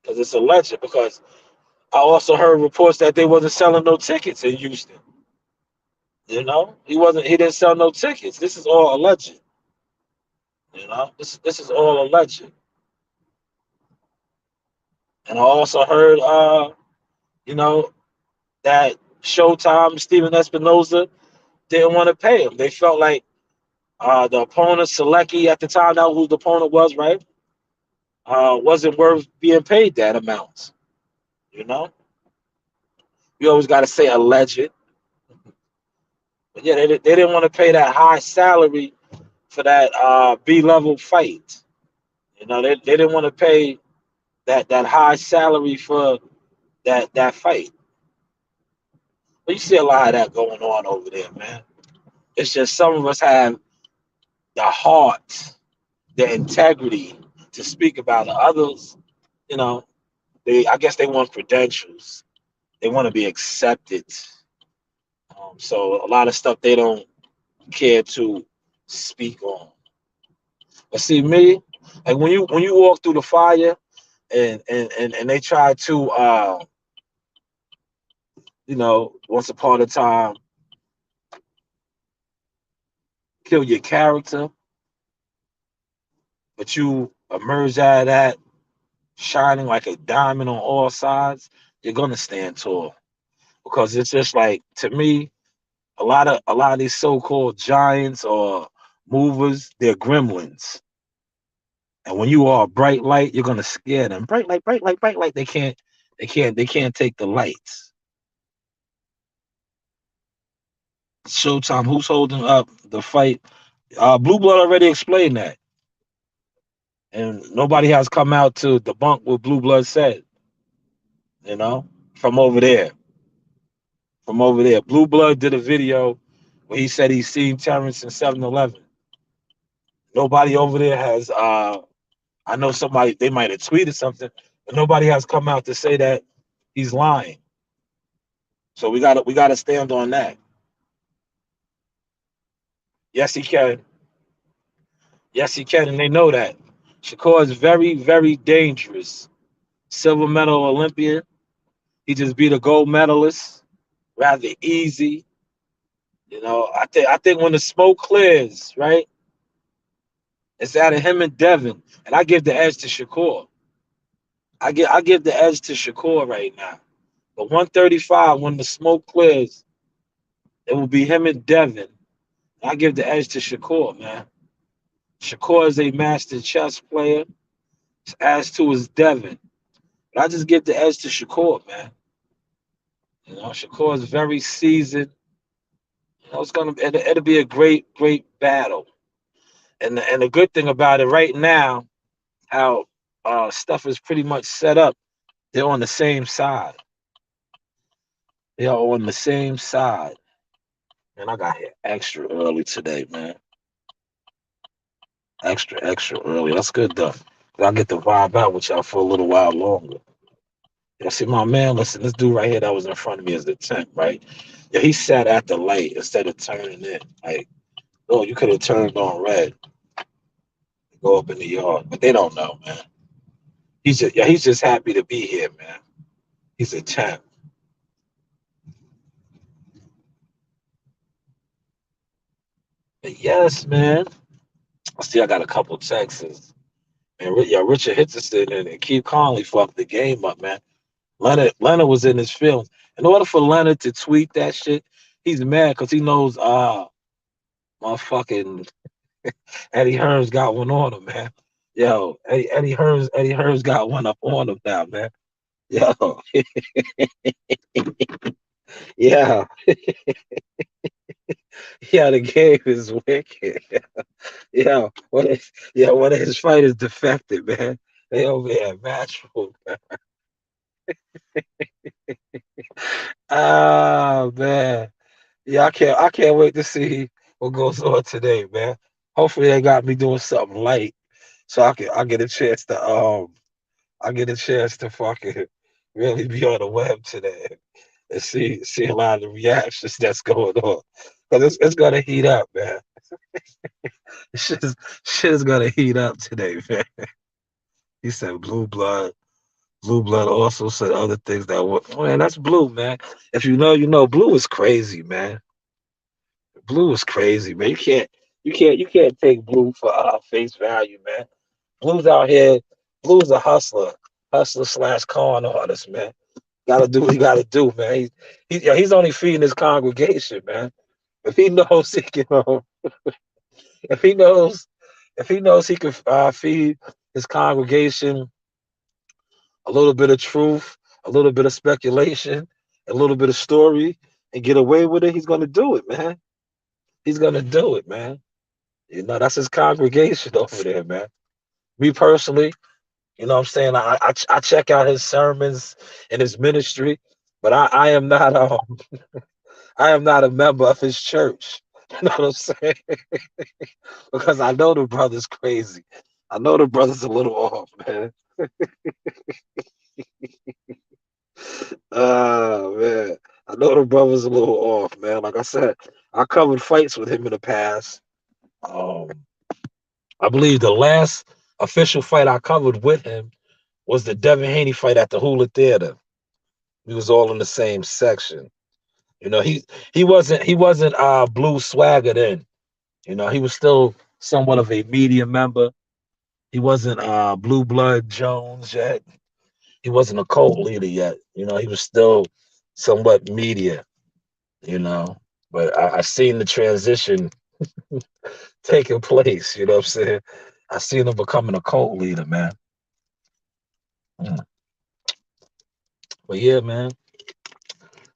because it's alleged. Because I also heard reports that they wasn't selling no tickets in Houston. He didn't sell no tickets. This is all alleged. This is all alleged. And I also heard, you know, that Showtime, Steven Espinoza didn't want to pay him. They felt like the opponent, Selecki, at the time, that who the opponent was, right? Wasn't worth being paid that amount. You know, you always got to say alleged, but yeah, they didn't want to pay that high salary for that B-level fight. They didn't want to pay that high salary for that fight. But you see a lot of that going on over there, man. It's just some of us have the heart, the integrity to speak about it. Others, you know, I guess they want credentials. They want to be accepted. So a lot of stuff they don't care to speak on. But see me, like when you walk through the fire and they try to once upon a time kill your character, but you emerge out of that shining like a diamond on all sides, you're gonna stand tall. Because it's just like, to me, a lot of these so-called giants or movers, they're gremlins. And when you are a bright light, you're gonna scare them. Bright light, bright light, bright light. They can't take the lights. Showtime, who's holding up the fight? Blue Blood already explained that. And nobody has come out to debunk what Blue Blood said, you know, from over there. From over there. Blue Blood did a video where he said he's seen Terrence in 7-Eleven. Nobody over there has I know somebody, they might have tweeted something, but nobody has come out to say that he's lying. So we gotta stand on that. Yes, he can. Yes, he can, and they know that. Shakur is very, very dangerous. Silver medal Olympian. He just beat a gold medalist, rather easy. I think when the smoke clears, right, it's out of him and Devin, and I give the edge to Shakur. I give the edge to Shakur right now. But 135, when the smoke clears, it will be him and Devin. I give the edge to Shakur, man. Shakur is a master chess player, as to is Devin. But I just give the edge to Shakur, man. Shakur is very seasoned. It'll be a great, great battle. And the good thing about it right now, how stuff is pretty much set up, they're on the same side. They are on the same side. And I got here extra early today, man. Extra, extra early. That's good though. I get to vibe out with y'all for a little while longer. Yeah, see, my man, listen, this dude right here that was in front of me is the temp, right? Yeah, he sat at the light instead of turning in. Like, oh, you could have turned on red, go up in the yard. But they don't know, man. He's just happy to be here, man. He's a temp. But yes, man. See, I got a couple texts. And Richard Hitchison and Keith Conley fucked the game up, man. Leonard was in his feelings. In order for Leonard to tweet that shit, he's mad because he knows motherfucking Eddie Hearns got one on him, man. Yo, Eddie Hearns got one up on him now, man. Yo, yeah, yeah, the game is wicked. One of his fighters defected, man. They over here at Matchroom. Ah, man. Yeah, I can't wait to see what goes on today, man. Hopefully they got me doing something light so I get a chance to fucking really be on the web today and see a lot of the reactions that's going on. Because it's gonna heat up, man. Shit is, shit is gonna heat up today, man. He said blue blood. Blue blood also said other things that were, man, that's blue, man. If you know, you know, blue is crazy, man. Blue is crazy, man. You can't take blue for face value, man. Blue's out here. Blue's a hustler slash con artist, man. Gotta do what he gotta do, man. He's only feeding his congregation, man. If he knows he can, if he knows, if he knows he can feed his congregation a little bit of truth, a little bit of speculation, a little bit of story, and get away with it, he's gonna do it, man. He's gonna do it, man. You know, that's his congregation over there, man. Me personally, you know what I'm saying? I check out his sermons and his ministry, but I am not a member of his church. You know what I'm saying? Because I know the brother's crazy. I know the brother's a little off, man. Man. I know the brother's a little off, man. Like I said, I covered fights with him in the past. Um, I believe the last official fight I covered with him was the Devin Haney fight at the Hula Theater. We was all in the same section. You know, he wasn't blue swagger then. You know, he was still somewhat of a media member. He wasn't blue blood Jones yet. He wasn't a cult leader yet. You know, he was still somewhat media, you know. But I seen the transition taking place, you know what I'm saying? I seen him becoming a cult leader, man. Mm. But yeah, man.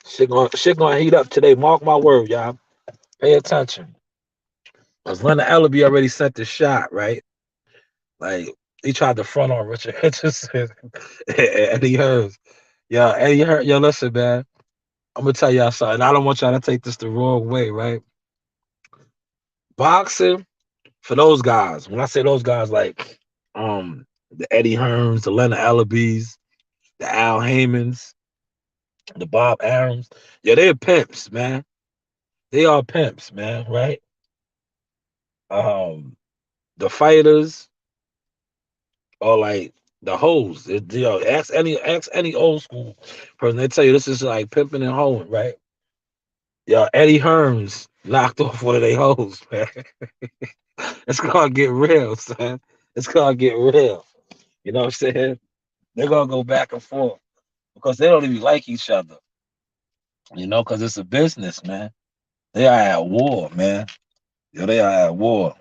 Shit gonna heat up today. Mark my word, y'all. Pay attention. Because Leonard Ellaby already sent the shot, right? Like he tried to front on Richard Henderson and Eddie Hearns. Yo, Eddie Hearns, yo, listen, man. I'm gonna tell y'all something. I don't want y'all to take this the wrong way, right? Boxing for those guys. When I say those guys, like the Eddie Hearns, the Leonard Ellabys, the Al Haymans, the Bob Arums. Yeah, they're pimps, man. They are pimps, man, right? Um, the fighters are like the hoes. Ask any old school person. They tell you this is like pimping and hoeing, right? Yo, Eddie Hearns knocked off one of their hoes, man. It's gonna get real, son. It's gonna get real. You know what I'm saying? They're gonna go back and forth because they don't even like each other. You know, because it's a business, man. They are at war, man. Yo, they are at war.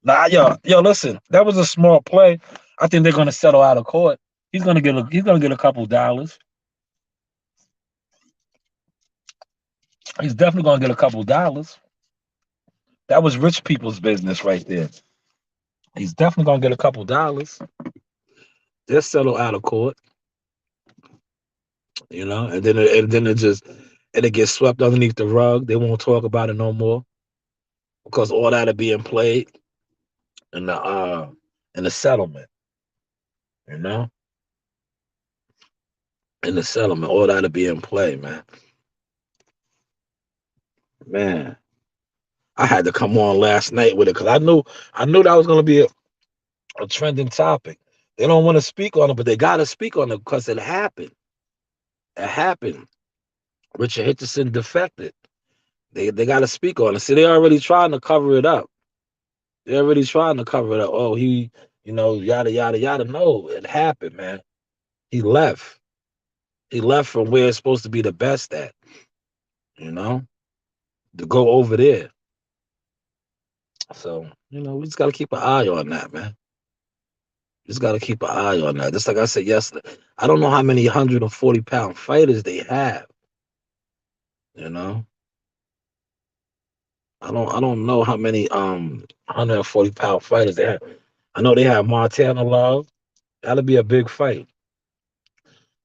Nah, yo, listen, that was a smart play. I think they're gonna settle out of court. He's gonna get a couple dollars. He's definitely gonna get a couple dollars. That was rich people's business right there. He's definitely gonna get a couple dollars. They'll settle out of court, you know, and it gets swept underneath the rug. They won't talk about it no more because all that'll be in play in the settlement, you know, in the settlement, all that'll be in play, man. Man, I had to come on last night with it because I knew that was gonna be a trending topic. They don't want to speak on it, but they gotta speak on it because it happened. It happened. Richard Hitchison defected. They got to speak on it. See, they already trying to cover it up. They're already trying to cover it up. Oh, yada yada yada. No, it happened, man. He left. He left from where it's supposed to be the best at. You know, to go over there. So we just got to keep an eye on that, man. Just got to keep an eye on that. Just like I said yesterday, I don't know how many 140-pound fighters they have. You know, I don't know how many 140-pound fighters they have. I know they have Montana Love. That'll be a big fight.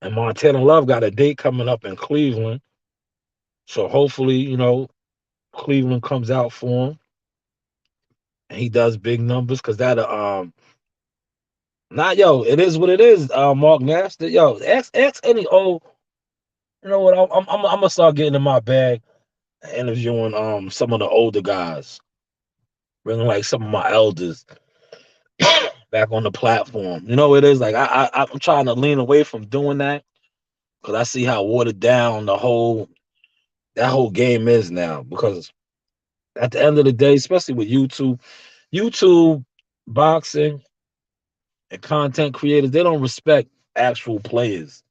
And Montana Love got a date coming up in Cleveland. So hopefully, Cleveland comes out for him and he does big numbers because that not yo, it is what it is, Mark Nash. Yo, ask any old, you know what, I'm gonna start getting in my bag and interviewing some of the older guys, bringing like some of my elders back on the platform. You know what it is? Like I'm trying to lean away from doing that because I see how watered down that whole game is now. Because at the end of the day, especially with YouTube, boxing, and content creators, they don't respect actual players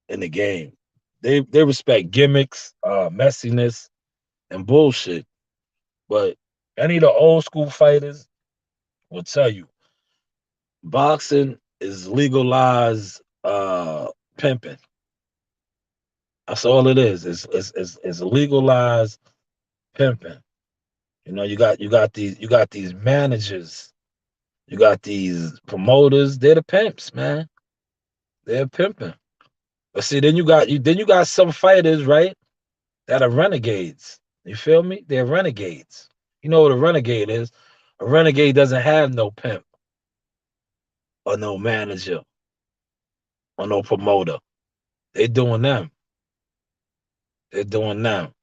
in the game. They respect gimmicks, messiness, and bullshit. But any of the old school fighters will tell you, boxing is legalized pimping. That's all it is. It's legalized pimping. You got these managers, you got these promoters. They're the pimps, man. They're pimping. But see, then you got some fighters, right, that are renegades. You feel me? They're renegades. You know what a renegade is? A renegade doesn't have no pimp or no manager or no promoter. They're doing them. They're doing them.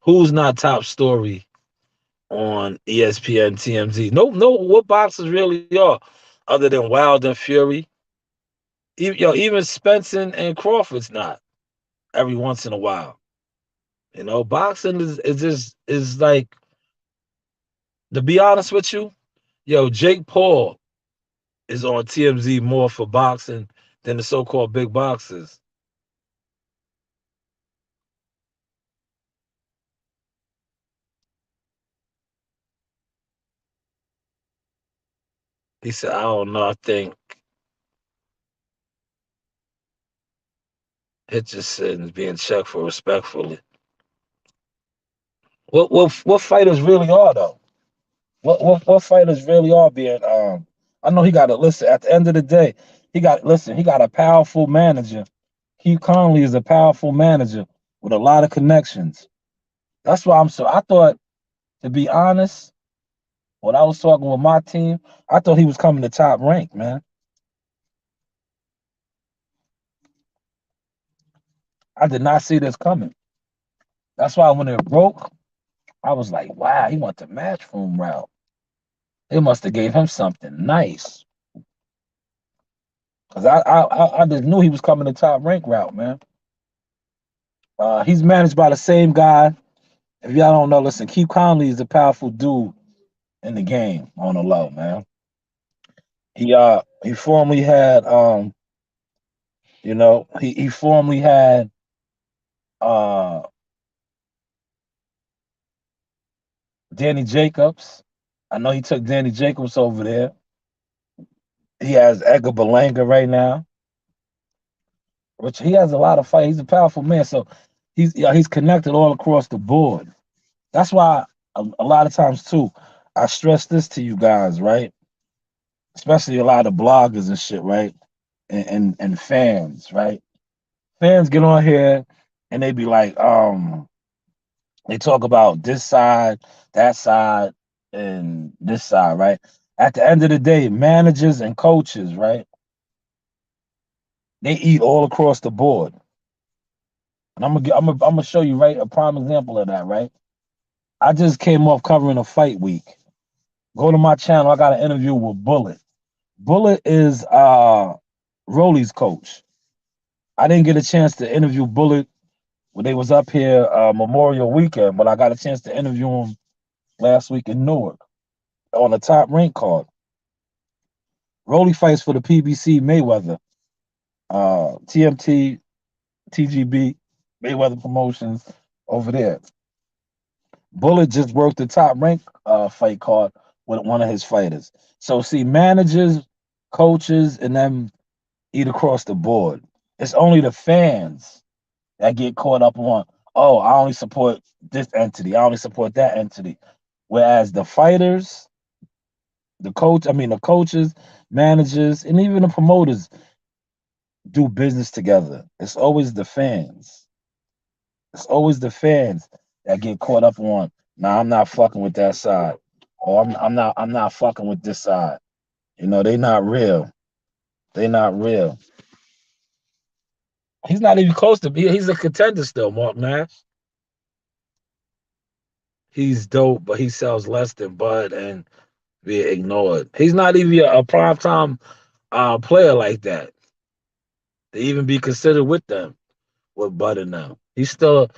Who's not top story on ESPN TMZ? No, what boxers really are, other than Wild and Fury. Even Spencer and Crawford's not every once in a while. Boxing is like, to be honest with you, Jake Paul is on TMZ more for boxing than the so-called big boxers. He said, I don't know, I think Hitchison is being checked for respectfully. What fighters really are though? What fighters really are being I know he got to listen. At the end of the day, he got a powerful manager. Hugh Conley is a powerful manager with a lot of connections. That's why I thought, to be honest, when I was talking with my team, I thought he was coming to top rank, man. I did not see this coming. That's why when it broke, I was like, wow, he went the Matchroom route. They must have gave him something nice. Cause I just knew he was coming to top rank route, man. He's managed by the same guy. If y'all don't know, listen, Keith Conley is a powerful dude in the game on the low, man. He formerly had he formerly had uh Danny Jacobs. I know he took Danny Jacobs over there. He has Edgar Berlanga right now, which he has a lot of fight. He's a powerful man, so he's connected all across the board. That's why a lot of times too, I stress this to you guys, right? Especially a lot of bloggers and shit, right? And fans, right? Fans get on here and they be like, they talk about this side, that side, and this side, right? At the end of the day, managers and coaches, right? They eat all across the board. And I'm gonna show you, right, a prime example of that, right? I just came off covering a fight week. Go to my channel. I got an interview with Bullet. Bullet is Rolly's coach. I didn't get a chance to interview Bullet When they was up here Memorial Weekend, but I got a chance to interview him last week in Newark on the top rank card. Rolly fights for the PBC Mayweather, TMT, TGB, Mayweather Promotions over there. Bullet just worked the top rank fight card with one of his fighters. So see, managers, coaches, and them eat across the board. It's only the fans that get caught up on, oh, I only support this entity, I only support that entity. Whereas the fighters, the coaches, managers, and even the promoters do business together. It's always the fans. It's always the fans that get caught up on. Nah, I'm not fucking with that side, or I'm not fucking with this side. They not real. They not real. He's not even close to be. He's a contender still, Mark Nash. He's dope, but he sells less than Bud and be ignored. He's not even a prime time player like that to even be considered with them with Bud and them. He's still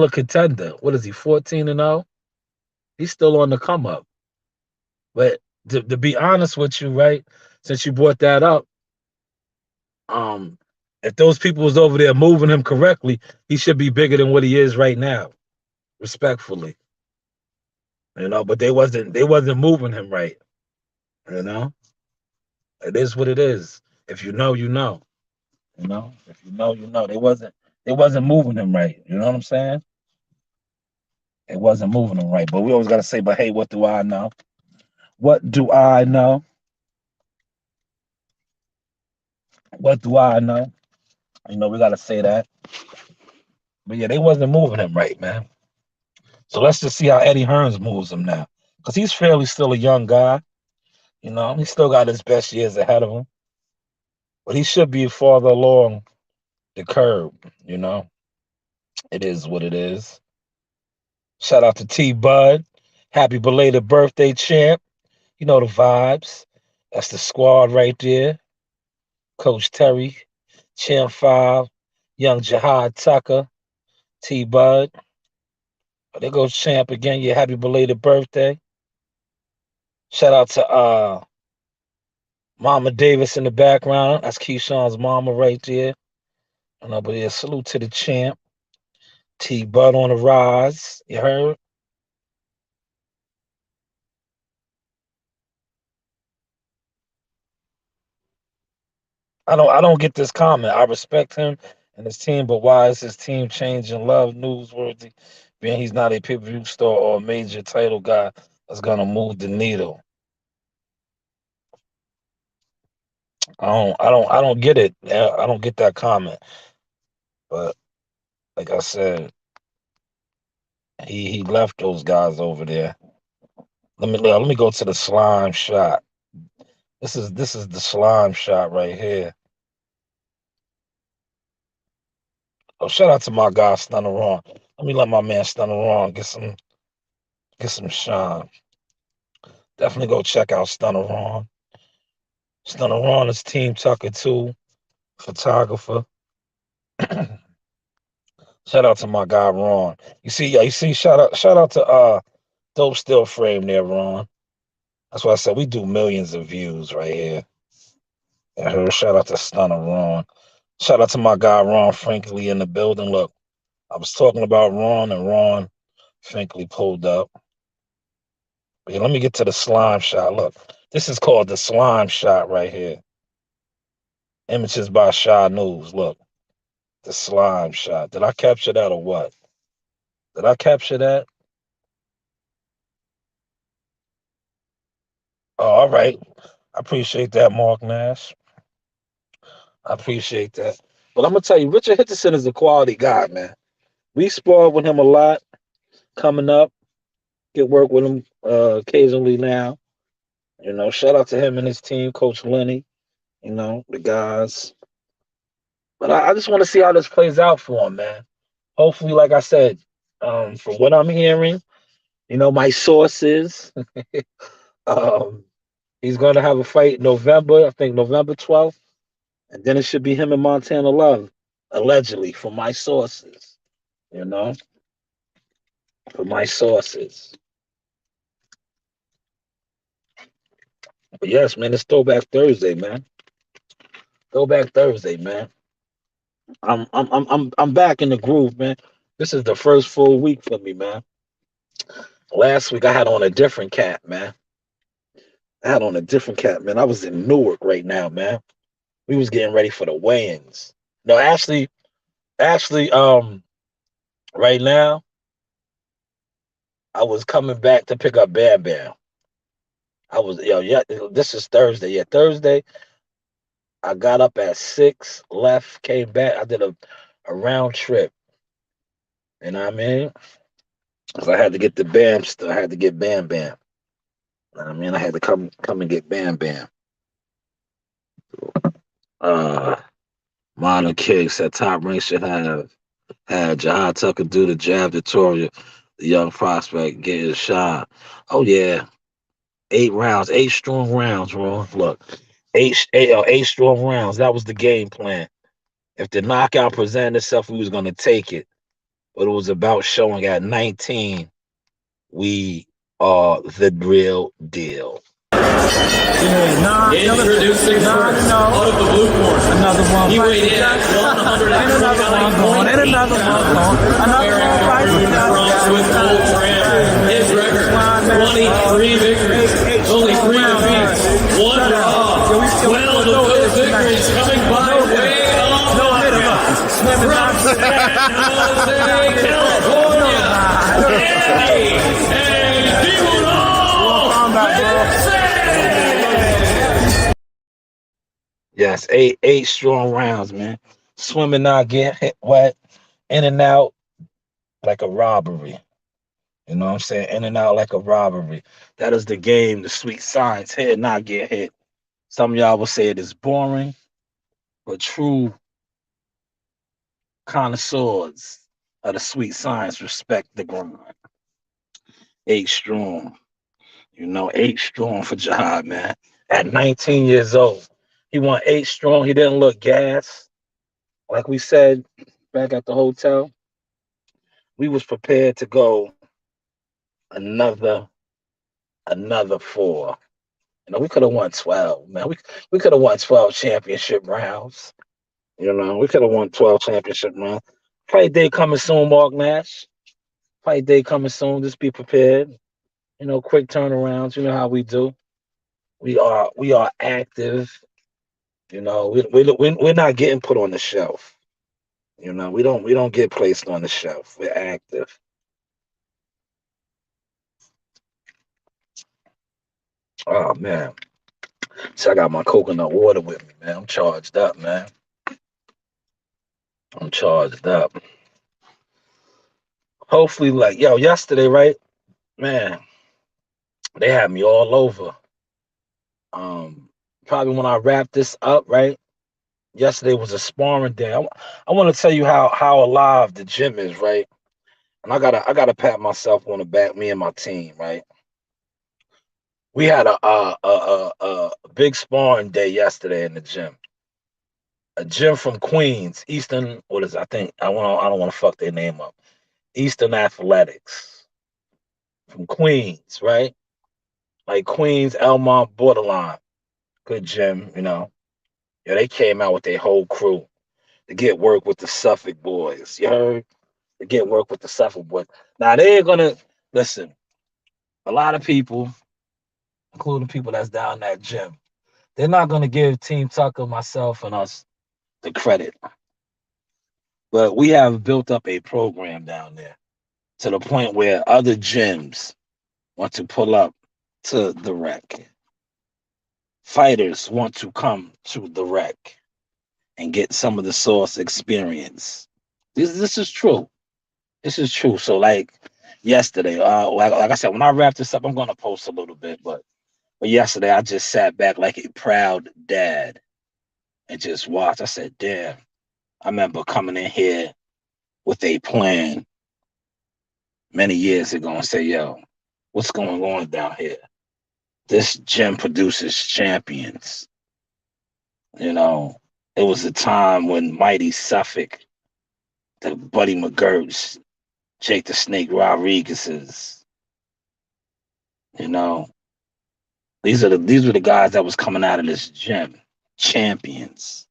a contender. What is he, 14-0? He's still on the come up. But to be honest with you, right, since you brought that up, um, if those people was over there moving him correctly, he should be bigger than what he is right now, respectfully. But they wasn't moving him right. You know, it is what it is. If you know, you know. If you know, you know. They wasn't moving him right. You know what I'm saying? It wasn't moving him right. But we always gotta say, but hey, what do I know? What do I know? What do I know? We gotta say that. But yeah, they wasn't moving him right, man. So let's just see how Eddie Hearns moves him now. Because he's fairly still a young guy. He still got his best years ahead of him. But he should be farther along the curve, you know. It is what it is. Shout out to T Bud. Happy belated birthday, champ. You know the vibes. That's the squad right there. Coach Terry, Champ 5, Young Jihad Tucker, T Bud. There goes Champ again. Yeah, happy belated birthday. Shout out to Mama Davis in the background. That's Keyshawn's mama right there. But yeah, salute to the champ. T Bud on the rise. You heard? I don't get this comment. I respect him and his team, but why is his team changing love newsworthy? Being he's not a pay-per-view star or a major title guy that's gonna move the needle. I don't get it. I don't get that comment. But like I said, he left those guys over there. Let me go to the slime shot. This is the slime shot right here. Oh, shout out to my guy Stunner Ron. Let me let my man Stunner Ron get some shine. Definitely go check out Stunner Ron. Stunner Ron is Team Tucker too, photographer. Shout out to my guy Ron. You see, shout out to Dope Still Frame there, Ron. That's why I said we do millions of views right here. Shout out to Stunner Ron. Shout out to my guy Ron Franklin in the building. Look, I was talking about Ron and Ron Finkley pulled up. But yeah, let me get to the slime shot. Look, this is called the slime shot right here. Images by Shy News. Look, the slime shot. Did I capture that or what? Did I capture that? Oh, all right. I appreciate that, Mark Nash. I appreciate that. But I'm gonna tell you, Richard Hitchison is a quality guy, man. We sparred with him a lot coming up. Get work with him occasionally now. Shout out to him and his team, Coach Lenny. The guys. But I just want to see how this plays out for him, man. Hopefully, like I said, from what I'm hearing, my sources, um, he's going to have a fight in November, I think November 12th. And then it should be him and Montana Love, allegedly, from my sources. you know, for my sources. But yes, man, it's Throwback Thursday, man. Throwback Thursday, man. I'm back in the groove, man. This is the first full week for me, man. Last week I had on a different cap, man. I had on a different cap, man. I was in Newark right now, man. We was getting ready for the weigh-ins. No, actually, right now I was coming back to pick up Bam Bam. I was, yeah. This is Thursday. Yeah, Thursday. I got up at 6, left, came back. I did a round trip. You know what I mean? 'Cause I had to get the Bam stuff. I had to get Bam Bam. You know what I mean? I had to come and get Bam Bam. Uh, Modern King said Top Rank should have had Jahad Tucker do the jab tutorial. The young prospect get his shot. Oh yeah, 8 rounds, 8 strong rounds, bro. Look, eight strong rounds. That was the game plan. If the knockout presented itself, we was gonna take it. But it was about showing at 19, we are the real deal. Introducing first, out of the blue corner. Another one. He weighed in at 129.8. Wearing bronze with gold trim. His record, 23 victories, only 3 defeats, 1 draw. 12 of those victories coming by way of knockout. From San Jose, California, Andy and Tiburon. Yes, eight strong rounds, man. Swimming, not get hit wet, in and out like a robbery. You know what I'm saying? In and out like a robbery. That is the game, the sweet science. Hit, not get hit. Some of y'all will say it is boring, but true connoisseurs of the sweet science respect the grind. 8 strong. 8 strong for Jihad, man. At 19 years old. He won 8 strong. He didn't look gassed. Like we said back at the hotel, we was prepared to go another 4. We could have won 12, man. We could have won 12 championship rounds. We could have won 12 championship rounds. Fight day coming soon, Mark Nash. Fight day coming soon. Just be prepared. Quick turnarounds. You know how we do. We are active. We're not getting put on the shelf. We don't get placed on the shelf. We're active. Oh man. So I got my coconut water with me, man. I'm charged up, man. I'm charged up. Hopefully, like, yesterday, right? Man, they had me all over. Probably when I wrap this up, right? Yesterday was a sparring day. I want to tell you how alive the gym is, right? And I gotta pat myself on the back, me and my team, right? We had a big sparring day yesterday in the gym. A gym from Queens, Eastern. What is it? I don't want to fuck their name up. Eastern Athletics from Queens, right? Like Queens, Elmont, borderline. Good gym, Yeah, they came out with their whole crew to get work with the Suffolk boys. You heard? To get work with the Suffolk boys. Now they're gonna listen. A lot of people, including people that's down that gym, they're not gonna give Team Tucker, myself, and us the credit. But we have built up a program down there to the point where other gyms want to pull up to the rec. Fighters want to come to the rec and get some of the source experience. This is true. This is true. So like yesterday, like I said, when I wrap this up, I'm gonna post a little bit, but yesterday I just sat back like a proud dad and just watched. I said, damn, I remember coming in here with a plan many years ago and say, yo, what's going on down here? This gym produces champions. It was a time when Mighty Suffolk, the Buddy McGirts, Jake the Snake Rodriguez's. You know, these were the guys that was coming out of this gym, champions.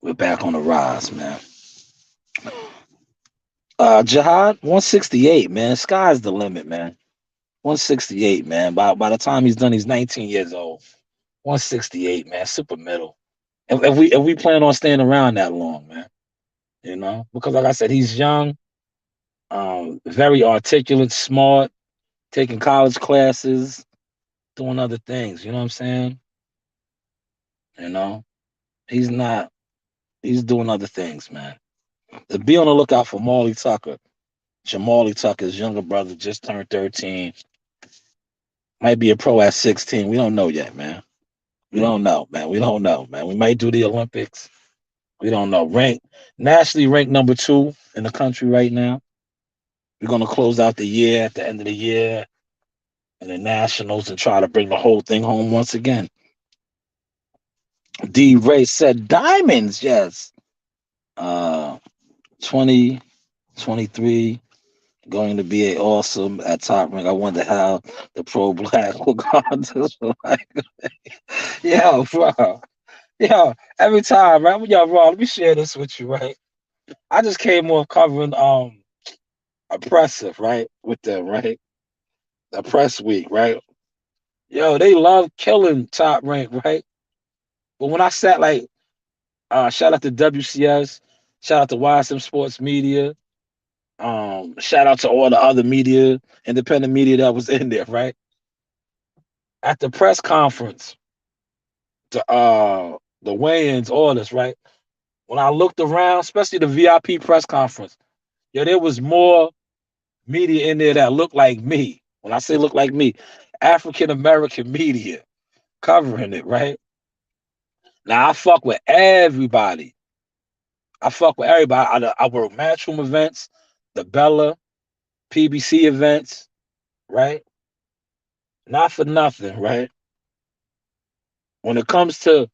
We're back on the rise, man. Jihad, 168, man. Sky's the limit, man. 168, man. By the time he's done, he's 19 years old. 168, man. Super middle. If we plan on staying around that long, man. You know, because like I said, he's young, very articulate, smart, taking college classes, doing other things. You know what I'm saying? You know, he's not. He's doing other things, man. To be on the lookout for Marley Tucker. Jamali Tucker's younger brother just turned 13. Might be a pro at 16. We don't know yet, man. We don't know, man. We don't know, man. We might do the Olympics. We don't know. Nationally ranked number 2 in the country right now. We're gonna close out the year at the end of the year in the nationals and try to bring the whole thing home once again. D Ray said diamonds, yes. 2023 going to be awesome at Top Rank. I wonder how the pro black will go this like. Yo, bro. Yo, every time, right? Yo, bro, let me share this with you, right? I just came off covering Oppressive, right? With them, right? The press week, right? Yo, they love killing Top Rank, right? But when I sat like shout out to WCS, shout out to YSM Sports Media, shout out to all the other media, independent media that was in there, right? At the press conference, the weigh-ins, all this, right? When I looked around, especially the VIP press conference, yeah, there was more media in there that looked like me. When I say look like me, African American media covering it, right? Now I fuck with everybody. I fuck with everybody. I work Matchroom events, the Bella, PBC events, right? Not for nothing, right? When it comes to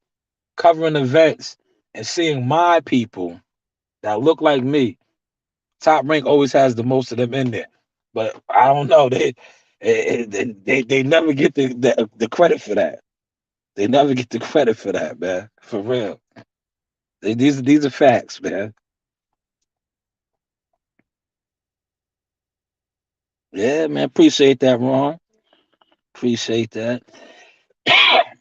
covering events and seeing my people that look like me, Top Rank always has the most of them in there. But I don't know. They never get the credit for that. They never get the credit for that, man. For real. These are facts, man. Yeah, man. Appreciate that, Ron. Appreciate that.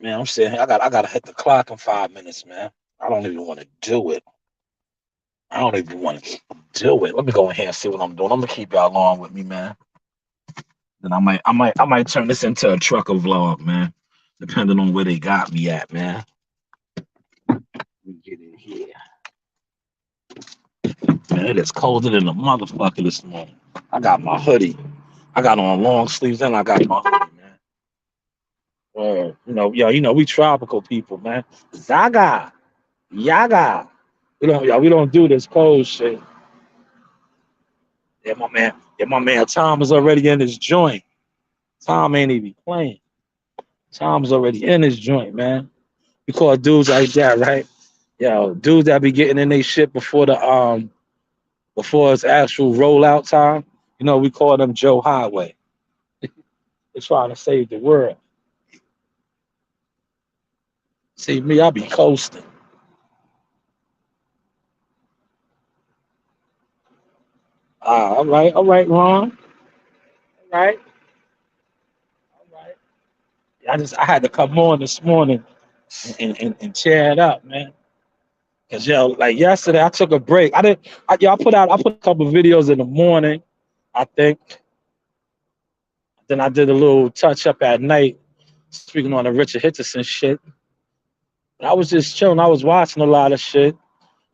Man, I'm saying I gotta hit the clock in 5 minutes, man. I don't even want to do it. I don't even want to do it. Let me go in here and see what I'm doing. I'm gonna keep y'all along with me, man. Then I might turn this into a trucker vlog, man. Depending on where they got me at, man. Let me get in here. Man, it is colder than a motherfucker this morning. I got my hoodie. I got on long sleeves and I got my hoodie, man. You know, we tropical people, man. Zaga, yaga. We don't do this cold shit. Yeah, my man Tom is already in his joint. Tom ain't even playing. Tom's already in his joint, man. We call dudes like that, right? Yo, dudes that be getting in their shit before it's actual rollout time. You know, we call them Joe Highway. They're trying to save the world. See me, I be coasting. All right, Ron. All right. I had to come on this morning and tear it up, man. Cause like yesterday I took a break. I put a couple of videos in the morning, I think. Then I did a little touch up at night, speaking on the Richard Hitchison shit. And I was just chilling. I was watching a lot of shit.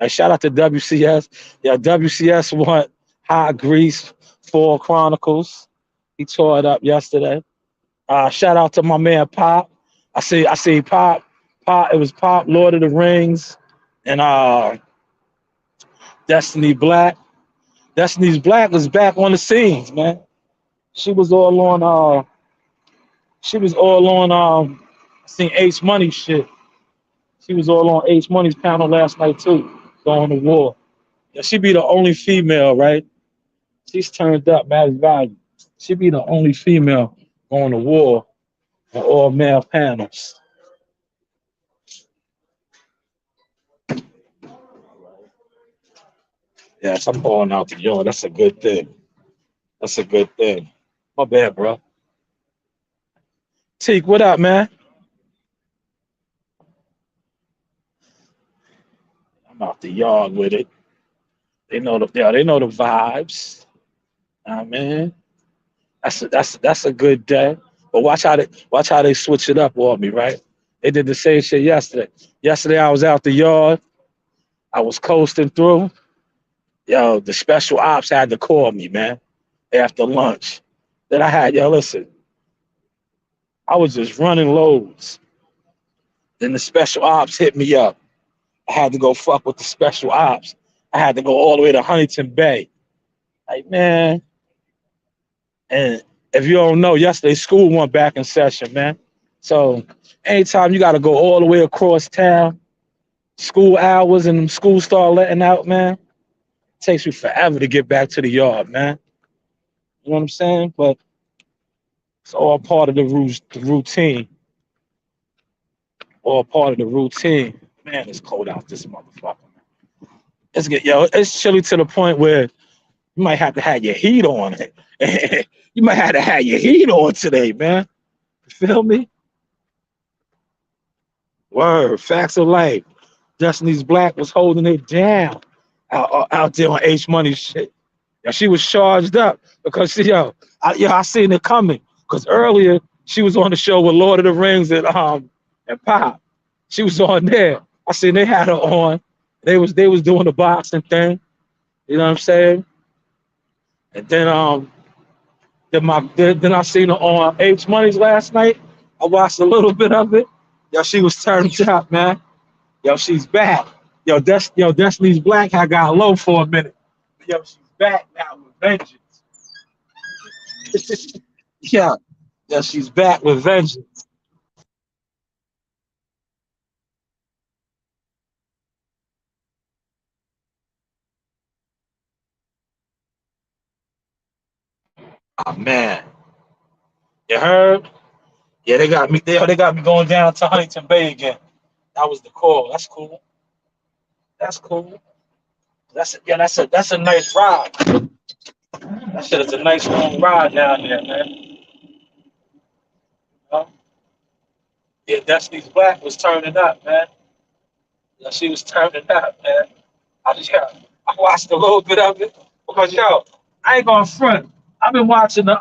Like shout out to WCS. Yeah, WCS won Hot Grease, Fall Chronicles. He tore it up yesterday. Shout out to my man Pop. I see Pop. It was Pop, Lord of the Rings, and Destiny Black. Destiny's Black was back on the scenes, man. She was all on I seen H Money shit. She was all on H Money's panel last night too, going to war. Yeah, she be the only female, right? She's turned up, mass value. She be the only female going to war on all male panels. Yes, I'm going out the yard. That's a good thing. That's a good thing. My bad, bro. Teak, what up, man? I'm out the yard with it. They know the vibes. Man, that's a good day. But watch how they switch it up on me, right? They did the same shit yesterday. Yesterday I was out the yard. I was coasting through. Yo, the special ops had to call me, man, after lunch. Then I had, yo, listen, I was just running loads. Then the special ops hit me up. I had to go fuck with the special ops. I had to go all the way to Huntington Bay. Like, man. And if you don't know, yesterday school went back in session, man. So anytime you got to go all the way across town, school hours and school start letting out, man, it takes me forever to get back to the yard, man. You know what I'm saying? But it's all part of the routine. All part of the routine. Man, it's cold out this motherfucker. It's chilly to the point where you might have to have your heat on it. You might have to have your heat on today, man. You feel me? Word, facts of life. Destiny's Black was holding it down out there on H Money shit. Yeah, she was charged up because I seen it coming. Because earlier she was on the show with Lord of the Rings and Pop. She was on there. I seen they had her on. They was doing the boxing thing. You know what I'm saying? And then I seen her on H Money's last night. I watched a little bit of it. Yo, she was turned up, man. Yo, she's back. Destiny's Black had got low for a minute. Yo, she's back now with vengeance. yeah, she's back with vengeance. Oh man, you heard? Yeah, they got me. They got me going down to Huntington Bay again. That was the call. That's cool. That's cool. That's a nice ride. That shit is a nice long ride down there, man. You know? Yeah, Destiny's Black was turning up, man. Yeah, she was turning up, man. I watched a little bit of it because I ain't gonna front. I've been watching that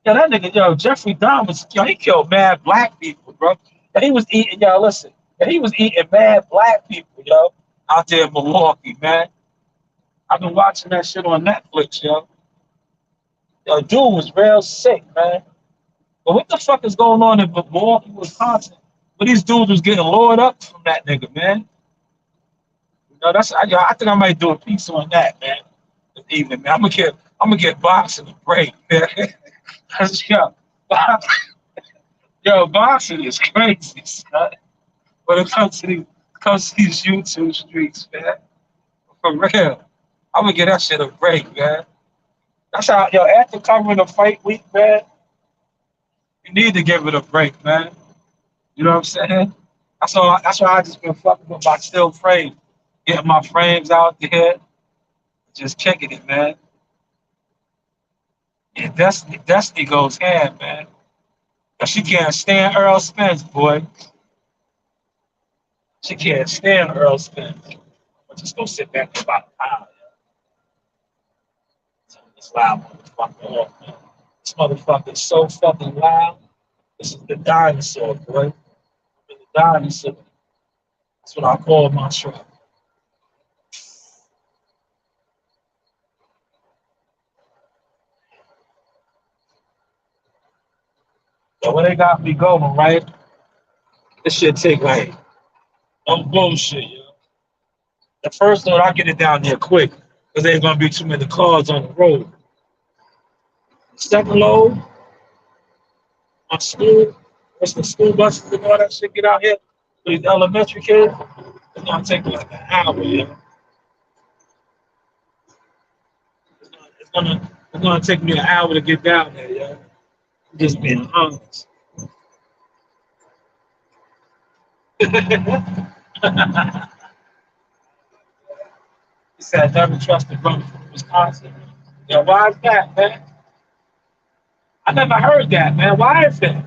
nigga, Jeffrey Dahmer, he killed mad black people, bro. And he was eating, listen, and he was eating mad black people, out there in Milwaukee, man. I've been watching that shit on Netflix, yo. Yo, dude was real sick, man. But what the fuck is going on in Milwaukee, Wisconsin? But these dudes was getting lured up from that nigga, man. I think I might do a piece on that, man. This evening, man. I'm gonna get boxing a break, man. Boxing is crazy, son. When it comes to these YouTube streets, man. For real. I'm gonna get that shit a break, man. That's how, after covering a fight week, man, you need to give it a break, man. You know what I'm saying? That's why I just been fucking with my still frame. Getting my frames out there, just kicking it, man. And Destiny goes hand, man. But she can't stand Earl Spence, boy. She can't stand Earl Spence. I'm just gonna sit back for about an hour. Turn this loud motherfucker off, man. This motherfucker is so fucking loud. This is the dinosaur, boy. I'm in the dinosaur. That's what I call my truck. So when they got me going, right? This shit take like no bullshit, yo. The first load, I get it down there quick because there ain't gonna be too many cars on the road. The second load, my school, once the school buses and all that shit get out here, these elementary kids, it's gonna take like an hour, yo. It's gonna take me an hour to get down there, yo. Just being honest. He said, never trust a brother from Wisconsin. Yeah, why is that, man? I never heard that, man. Why is that?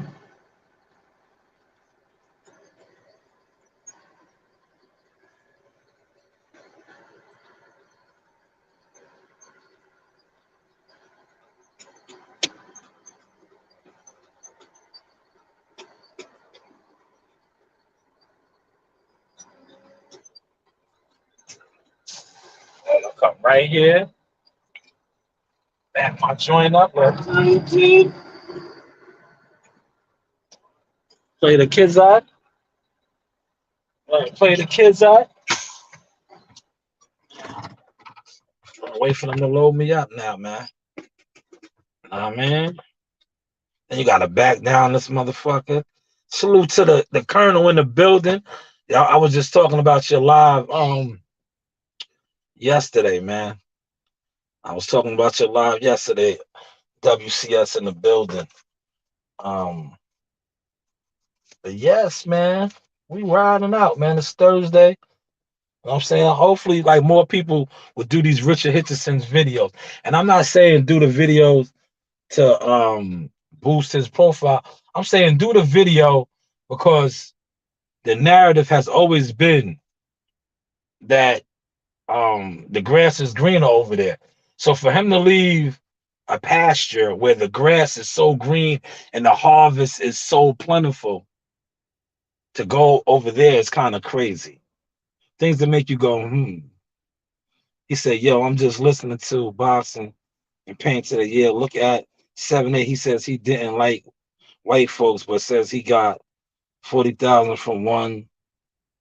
I'll come right here, back my joint up, play the kids out, play the kids out. Wait for them to load me up now, man. Man. Then you gotta back down this motherfucker. Salute to the colonel in the building. Yeah, I was just talking about your live yesterday, man. I was talking about your live yesterday. WCS in the building. But yes, man. We riding out, man. It's Thursday. You know what I'm saying? Hopefully, like, more people would do these Richard Hitcherson's videos. And I'm not saying do the videos to boost his profile. I'm saying do the video because the narrative has always been that the grass is greener over there. So for him to leave a pasture where the grass is so green and the harvest is so plentiful to go over there is kind of crazy. Things that make you go, He said, yo, I'm just listening to boxing and Pain to the year. Look at 7-8. He says he didn't like white folks, but says he got 40,000 from one,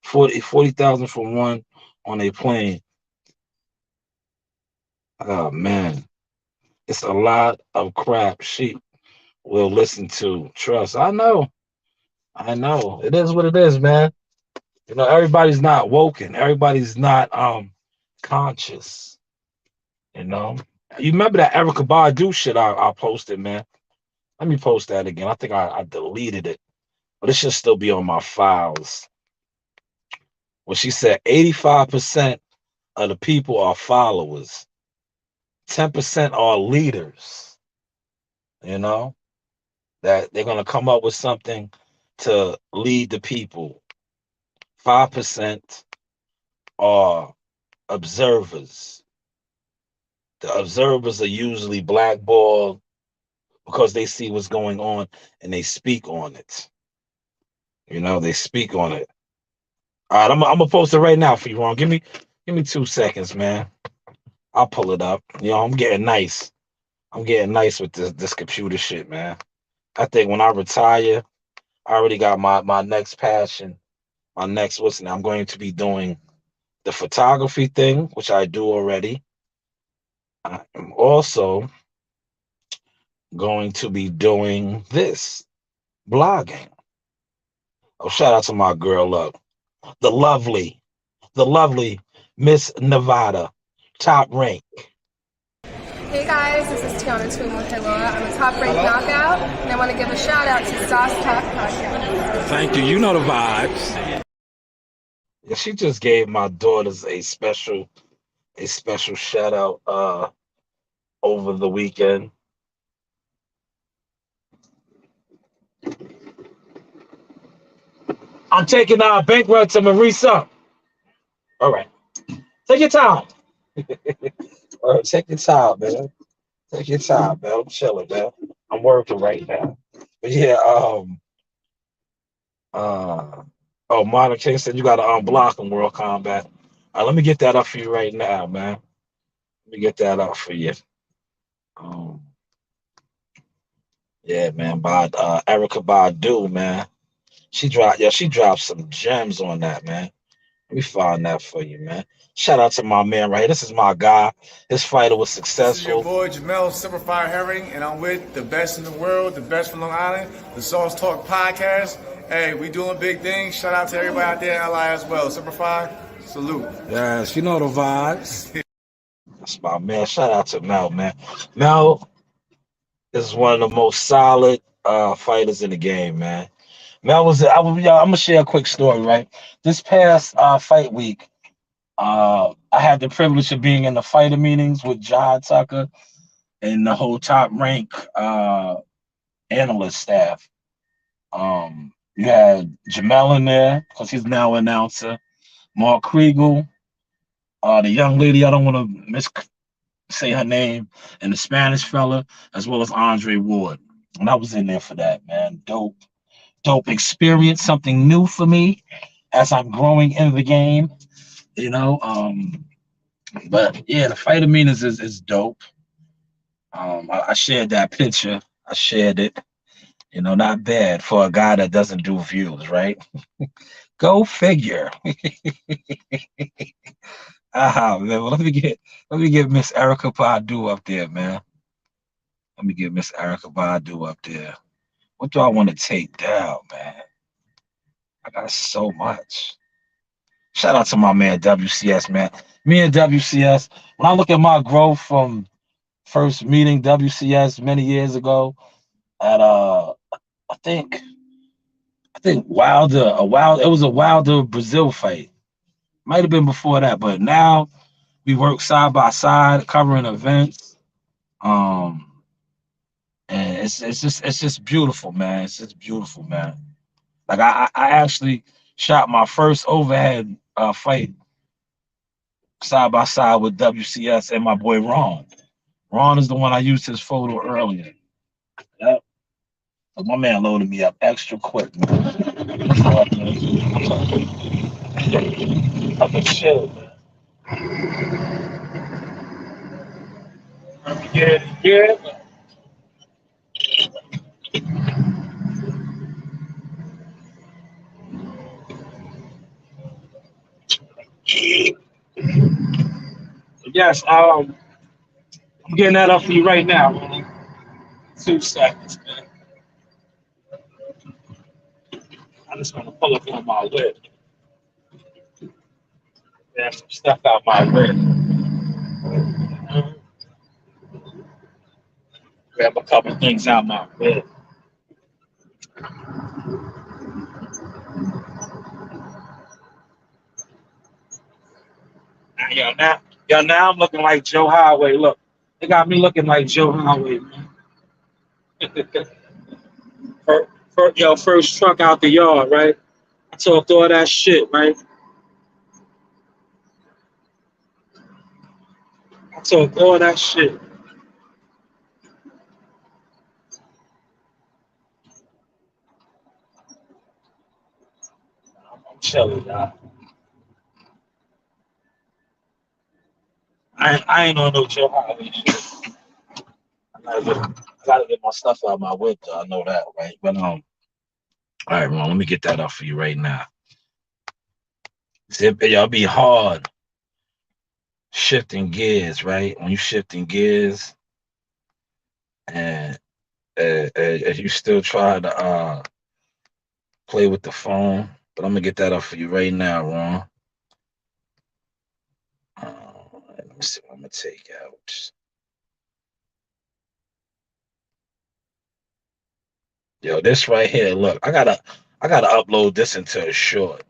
40,000 from one on a plane. Oh man, it's a lot of crap sheep will listen to. Trust. I know. It is what it is, man. You know, everybody's not woken. Everybody's not conscious. You know. You remember that Erykah Badu shit I posted, man? Let me post that again. I think I deleted it. But it should still be on my files. When she said 85% of the people are followers. 10% are leaders. You know? That they're going to come up with something to lead the people. 5% are observers. The observers are usually blackballed because they see what's going on and they speak on it. You know, they speak on it. All right, I'm gonna post it right now for you, Ron. Give me 2 seconds, man. I'll pull it up. You know, I'm getting nice. I'm getting nice with this computer shit, man. I think when I retire, I already got my next passion. My next I'm going to be doing the photography thing, which I do already. I'm also going to be doing this, blogging. Oh, shout out to my girl, the lovely Miss Nevada, top rank. Hey guys, this is Tiana Tuimu-Heloa. I'm a top ranked knockout, and I want to give a shout out to Sauce Talk Podcast. Thank you. You know the vibes. Yeah, she just gave my daughters a special shout out over the weekend. I'm taking bankrupt to Marisa. All right. Take your time. All right, take your time, man. Take your time, man. I'm chilling, man. I'm working right now. But yeah, Monica King said you gotta unblock in World Combat. All right, let me get that up for you right now, man. Let me get that up for you. Yeah, man, by Erykah Badu, man. She dropped some gems on that, man. Let me find that for you, man. Shout out to my man right here. This is my guy. His fighter was successful. This is your boy Jamel Simplified Herring, and I'm with the best in the world, the best from Long Island, the Sauce Talk Podcast. Hey, we doing big things. Shout out to everybody out there in LI as well. Simplified, salute. Yes, you know the vibes. That's my man. Shout out to Mel, man. Mel is one of the most solid fighters in the game, man. Mel was. I'm gonna share a quick story, right? This past fight week, I had the privilege of being in the fighter meetings with John Tucker and the whole Top Rank analyst staff. You had Jamel in there because he's now an announcer. Mark Kriegel, the young lady, I don't want to say her name, and the Spanish fella, as well as Andre Ward. And I was in there for that, man. Dope experience, something new for me as I'm growing into the game, you know. But yeah, the fighter meetings is dope. I shared that picture. I shared it. You know, not bad for a guy that doesn't do views, right? Go figure. Man. Well, let me get Miss Erica Badu up there, man. Let me get Miss Erica Badu up there. What do I want to take down, man? I got so much. Shout out to my man WCS, man. Me and WCS, when I look at my growth from first meeting WCS many years ago at I think Wilder, it was a Wilder Brazil fight. Might have been before that, but now we work side by side covering events. And it's just beautiful, man. It's just beautiful, man. Like I actually shot my first overhead fight side by side with WCS and my boy Ron. Ron is the one I used his photo earlier. Yep. But my man loaded me up extra quick, man. I've been chill, man. Yeah. Yes, I'm getting that up for you right now, man. 2 seconds, man. I'm just gonna pull up on my whip. There's some stuff out my whip. Grab a couple things out my whip. Now I'm looking like Joe Highway. Look, they got me looking like Joe Highway, man. First truck out the yard, right? I talked all that shit, right? I talked all that shit. I'm chilling, y'all. I ain't on no Joe Highway shit. I gotta get my stuff out of my whip, though. I know that, right? But all right, Ron, let me get that up for you right now. Y'all be hard shifting gears, right? When you shifting gears, and you still try to play with the phone, but I'm gonna get that up for you right now, Ron. Let me see what I'm gonna take out. Yo, this right here, look, I gotta upload this into a short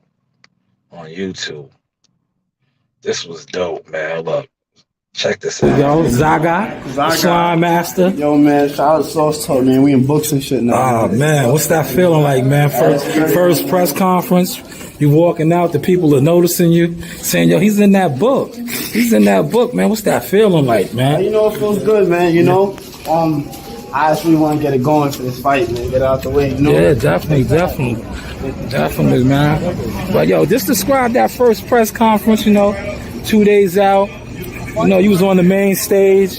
on YouTube. This was dope, man. Look, check this out. Yo, Zaga, Slime Master. Yo, man, shout out to Sauce Talk, man. We in books and shit now. Oh, man, what's that feeling like, man? First press conference, you walking out, the people are noticing you, saying, yo, he's in that book. He's in that book, man. What's that feeling like, man? You know, it feels good, man. You know, I actually want to get it going for this fight, man. Get it out the way, you know? Yeah, definitely, man. But, yo, just describe that first press conference, you know, 2 days out. You know, you was on the main stage,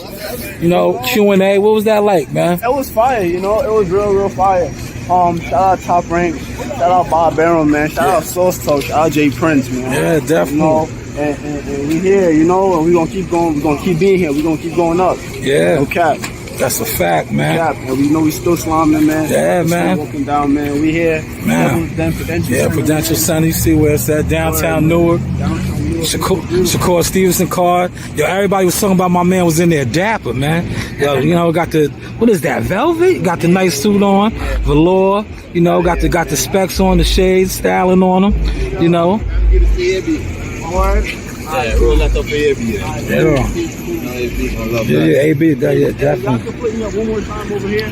you know, Q&A. What was that like, man? It was fire, you know. It was real fire. Shout out Top Rank. Shout out Bob Barron, man. Shout out Sauce Talk. Shout out Jay Prince, man. Yeah, definitely. You know, and we here, you know, and we gonna keep going. We gonna keep being here. We gonna keep going up. Yeah. No cap. That's a fact, man. Yeah, and we know we still slamming, man. Yeah, man. Still walking down, man. We here. Man. Prudential Prudential Center. You see where it's at, downtown Newark. Downtown Newark. Shakur Stevenson card. Yo, everybody was talking about my man was in there dapper, man. Yo, you know, got the, what is that, velvet? Got the nice suit on, velour, you know, got the specs on, the shades, styling on him, you know. Yeah, roll that up for AB. Yeah, AB, yeah, definitely.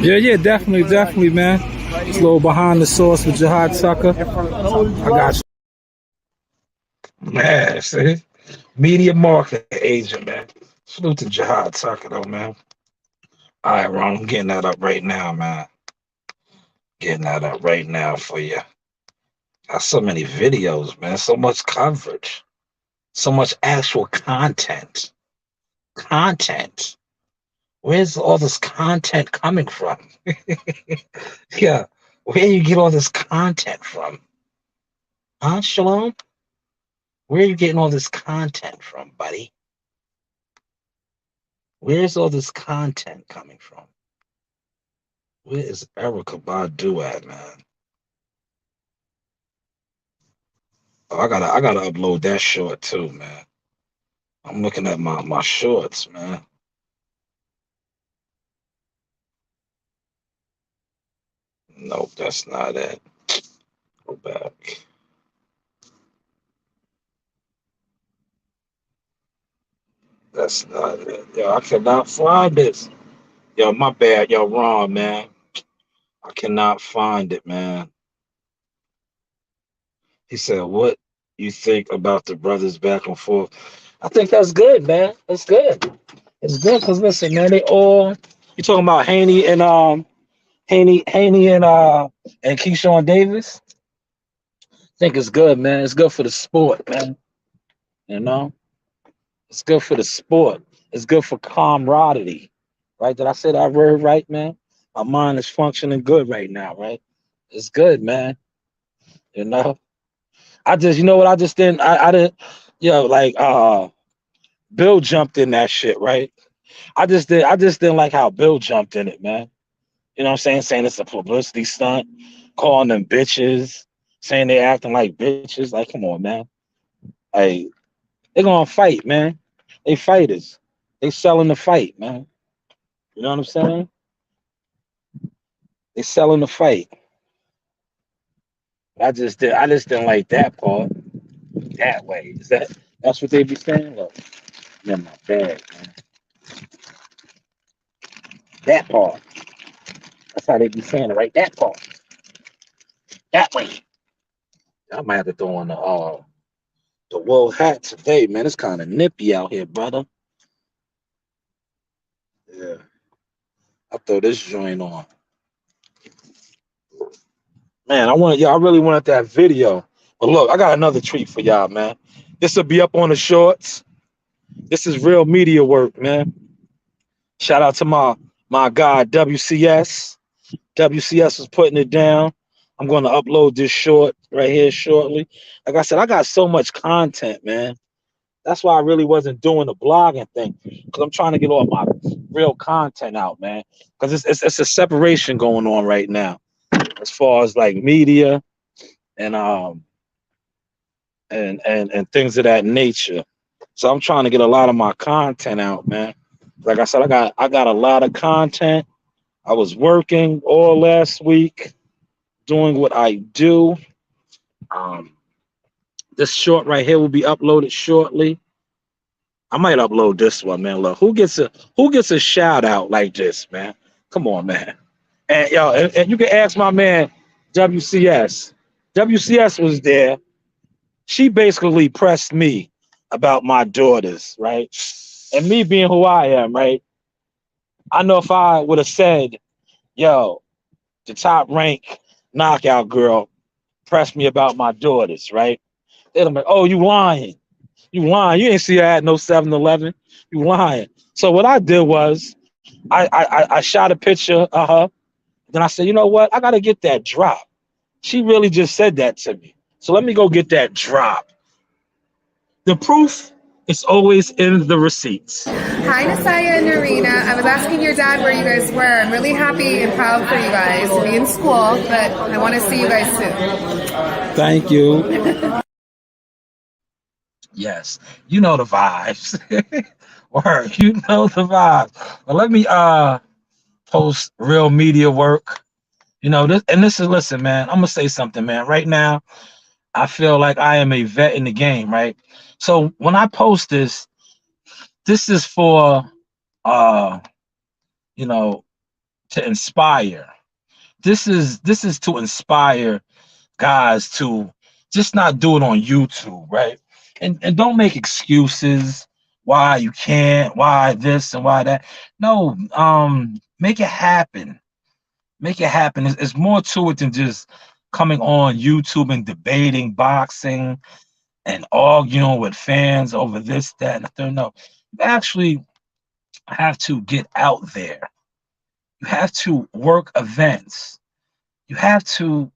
Yeah, definitely, man. It's a little behind the sauce with Jihad Tucker. I got you. Man, see? Media market agent, man. Salute to Jihad Tucker, though, man. All right, Ron, I'm getting that up right now, man. Getting that up right now for you. Got so many videos, man. So much coverage. So much actual content. Where's all this content coming from? Yeah, where you get all this content from? Huh, Shalom? Where are you getting all this content from, buddy? Where's all this content coming from? Where is Erica Badu at, man? Oh, I gotta upload that short too, man. I'm looking at my shorts, man. Nope, that's not it. Go back. That's not it. Yo, I cannot find this. Yo, my bad. Yo, Ron, man. I cannot find it, man. He said, what you think about the brothers back and forth? I think that's good, man. That's good. It's good because listen, man, they all, you talking about Haney and Haney and Keyshawn Davis? I think it's good, man. It's good for the sport, man. You know? It's good for the sport. It's good for camaraderie. Right? Did I say that word right, man? My mind is functioning good right now, right? It's good, man. You know? I just, you know what, I didn't, you know, like Bill jumped in that shit, right? I just didn't like how Bill jumped in it, man. You know what I'm saying? Saying it's a publicity stunt, calling them bitches, saying they acting like bitches. Like, come on, man. Like, they're gonna fight, man. They fighters. They selling the fight, man. You know what I'm saying? They selling the fight. I just didn't like that part. That way. That's what they be saying? Look, I'm in my bag, man. That part. That's how they be saying it, right? That part. That way. I might have to throw on the wool hat today, man. It's kind of nippy out here, brother. Yeah. I'll throw this joint on. Man, I really wanted that video. But look, I got another treat for y'all, man. This will be up on the shorts. This is real media work, man. Shout out to my guy, WCS. WCS is putting it down. I'm going to upload this short right here shortly. Like I said, I got so much content, man. That's why I really wasn't doing the blogging thing, because I'm trying to get all my real content out, man. Because it's a separation going on right now, as far as like media and things of that nature. So I'm trying to get a lot of my content out, man. Like I said, I got a lot of content. I was working all last week, doing what I do. This short right here will be uploaded shortly. I might upload this one, man. Look, who gets a shout out like this, man? Come on, man. And yo, and you can ask my man WCS. WCS was there. She basically pressed me about my daughters, right? And me being who I am, right? I know if I would have said, yo, the top rank knockout girl pressed me about my daughters, right? They'd have been, oh, you lying. You lying. You ain't see her at no 7-Eleven. You lying. So what I did was I shot a picture of her. Then I said, you know what? I got to get that drop. She really just said that to me. So let me go get that drop. The proof is always in the receipts. Hi, Nasaya and Narina. I was asking your dad where you guys were. I'm really happy and proud for you guys to be in school, but I want to see you guys soon. Thank you. Yes, you know the vibes. Word, you know the vibes. But let me post real media work. You know this, and this is listen, man. I'm gonna say something, man. Right now, I feel like I am a vet in the game, right? So when I post this, this is for uh, you know, to inspire. This is to inspire guys to just not do it on YouTube, right? And don't make excuses why you can't, why this and why that. No, make it happen. Make it happen. It's more to it than just coming on YouTube and debating boxing and arguing with fans over this, that, and the third. No, you actually have to get out there. You have to work events. You have to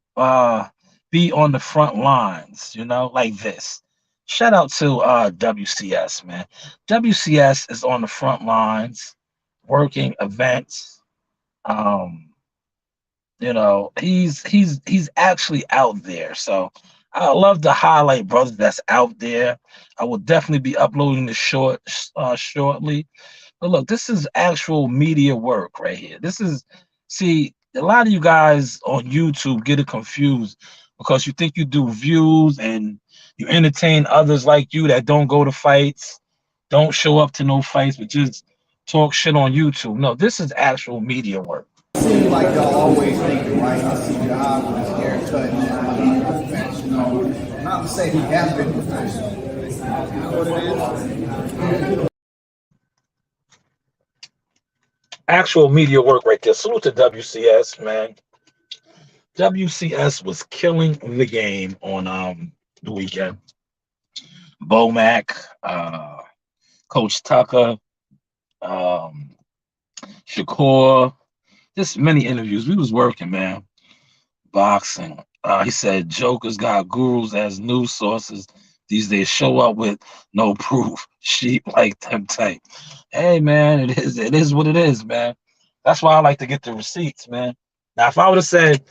be on the front lines, like this. Shout out to WCS, man. WCS is on the front lines, working events. Um, he's actually out there. So I love to highlight brothers that's out there. I will definitely be uploading the shortly. But look, this is actual media work right here. See, a lot of you guys on YouTube get it confused because you think you do views and you entertain others like you that don't go to fights, don't show up to no fights, but just talk shit on YouTube. No, this is actual media work. Seems like y'all always thinking, right? I see Jahad with his haircut now. He's professional. Not to say he has been professional. You know what it is? Actual media work right there. Salute to WCS, man. WCS was killing the game on the weekend. Bomac, Coach Tucker, Shakur, just many interviews. We was working, man. Boxing. He said jokers got gurus as news sources these days. Show up with no proof. Sheep like them type. Hey man, it is what it is, man. That's why I like to get the receipts, man. Now if I would have said,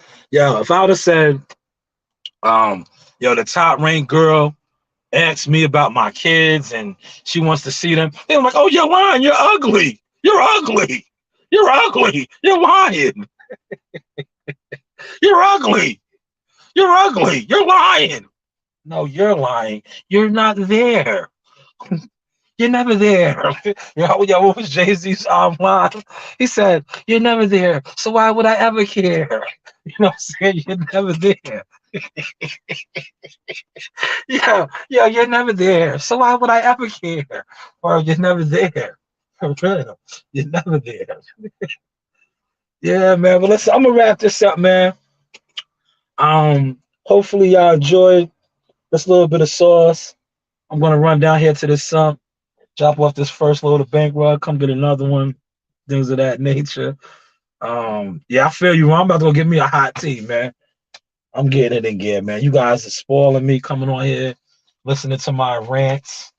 the top ranked girl asked me about my kids and she wants to see them, they're like, oh, you're lying, you're ugly. You're ugly. You're ugly. You're lying. You're ugly. You're ugly. You're lying. No, you're lying. You're not there. You're never there. What was Jay-Z's line? He said, you're never there. So why would I ever care? You know what I'm saying? You're never there. Yeah, you're never there. So why would I ever care? Or you're never there. For real. You're never there. Yeah, man. But listen, I'm gonna wrap this up, man. Hopefully y'all enjoyed this little bit of sauce. I'm gonna run down here to this sump, drop off this first load of bank rug, come get another one, things of that nature. I feel you. I'm about to go get me a hot tea, man. I'm getting it in gear, man. You guys are spoiling me coming on here, listening to my rants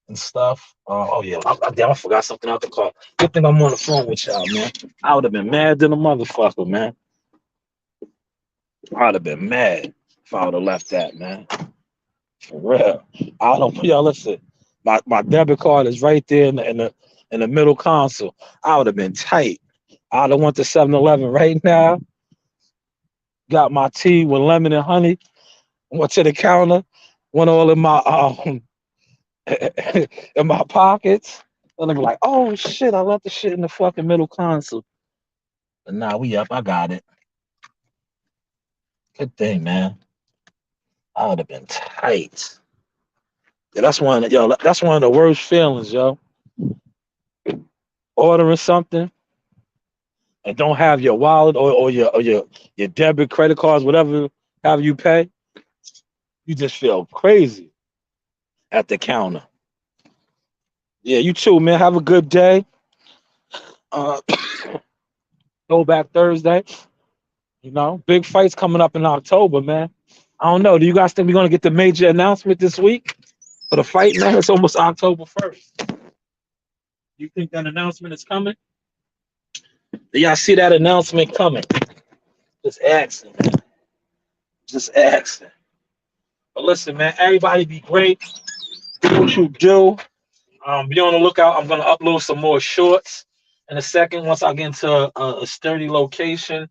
and stuff. I forgot something out the car. Good thing I'm on the phone with y'all, man. I would have been mad than a motherfucker, man. I would have been mad if I would have left that, man. For real. I don't y'all listen. My debit card is right there in the middle console. I would have been tight. I'd have went to 7-Eleven right now. Got my tea with lemon and honey. Went to the counter. Went all in my in my pockets. And I'm like, oh shit, I left the shit in the fucking middle console. But nah, we up. I got it. Good thing, man. I would have been tight. Yeah, that's one of the worst feelings, yo. Ordering something and don't have your wallet or your debit, credit cards, whatever you pay. You just feel crazy at the counter. Yeah, you too, man. Have a good day. Go back Thursday. Big fights coming up in October, man. I don't know. Do you guys think we're gonna get the major announcement this week for the fight, man? It's almost October 1st. You think that announcement is coming? Do y'all see that announcement coming? Just asking, man. Just asking. But listen, man, everybody be great. what you do. Be on the lookout. I'm gonna upload some more shorts in a second once I get into a sturdy location.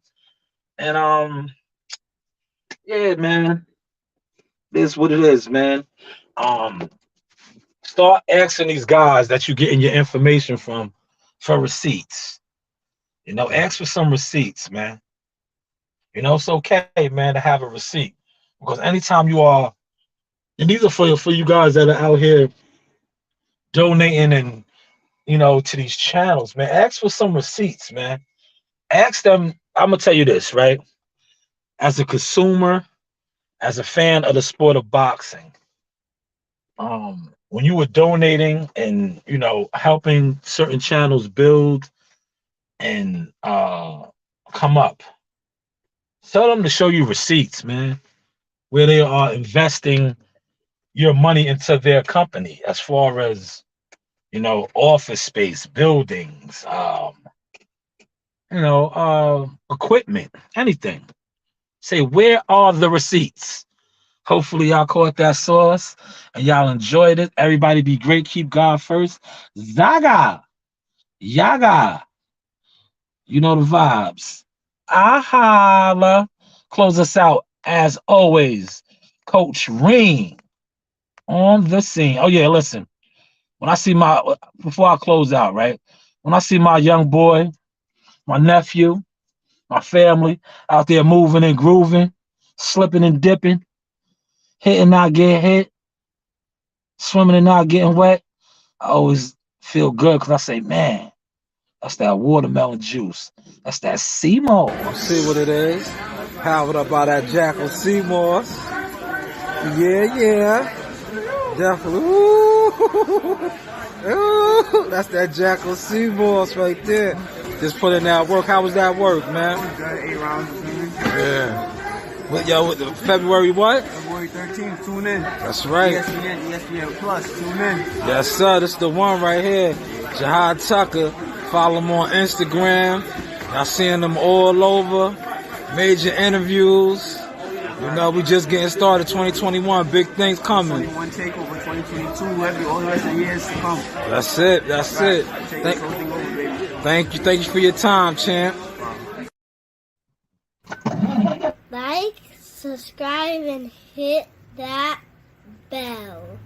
And yeah, man, this is what it is, man. Um, Start asking these guys that you getting your information from for receipts. You know, ask for some receipts, man. You know, it's okay, man, to have a receipt because anytime you are, and these are for you guys that are out here donating and to these channels, man. Ask for some receipts, man. Ask them. I'm gonna tell you this, right? As a consumer, as a fan of the sport of boxing, when you were donating and helping certain channels build and come up, tell them to show you receipts, man, where they are investing your money into their company as far as office space, buildings, equipment, anything. Say, where are the receipts? Hopefully y'all caught that sauce and y'all enjoyed it. Everybody be great. Keep God first. Zaga. Yaga. You know the vibes. Ahala. Close us out as always. Coach Reem on the scene. Oh yeah, listen. When I see before I close out, right? When I see my young boy, my nephew, my family out there moving and grooving, slipping and dipping, hitting, not getting hit, swimming and not getting wet, I always feel good because I say, man, that's that watermelon juice. That's that Seamoss. See what it is. Powered up by that Jackal Seamoss. Yeah. Definitely. Ooh, that's that Jackal Seamoss right there. Just put in that work. How was that work, man? 8 rounds. Yeah. With the February what? February 13th, tune in. That's right. ESPN Plus, tune in. Yes, sir. This is the one right here. Jahad Tucker. Follow him on Instagram. Y'all seeing them all over. Major interviews. We just getting started. 2021, big things coming. 21 takeover, 2022, all the rest of the years to come. That's it. Thank you for your time, champ. Like, subscribe, and hit that bell.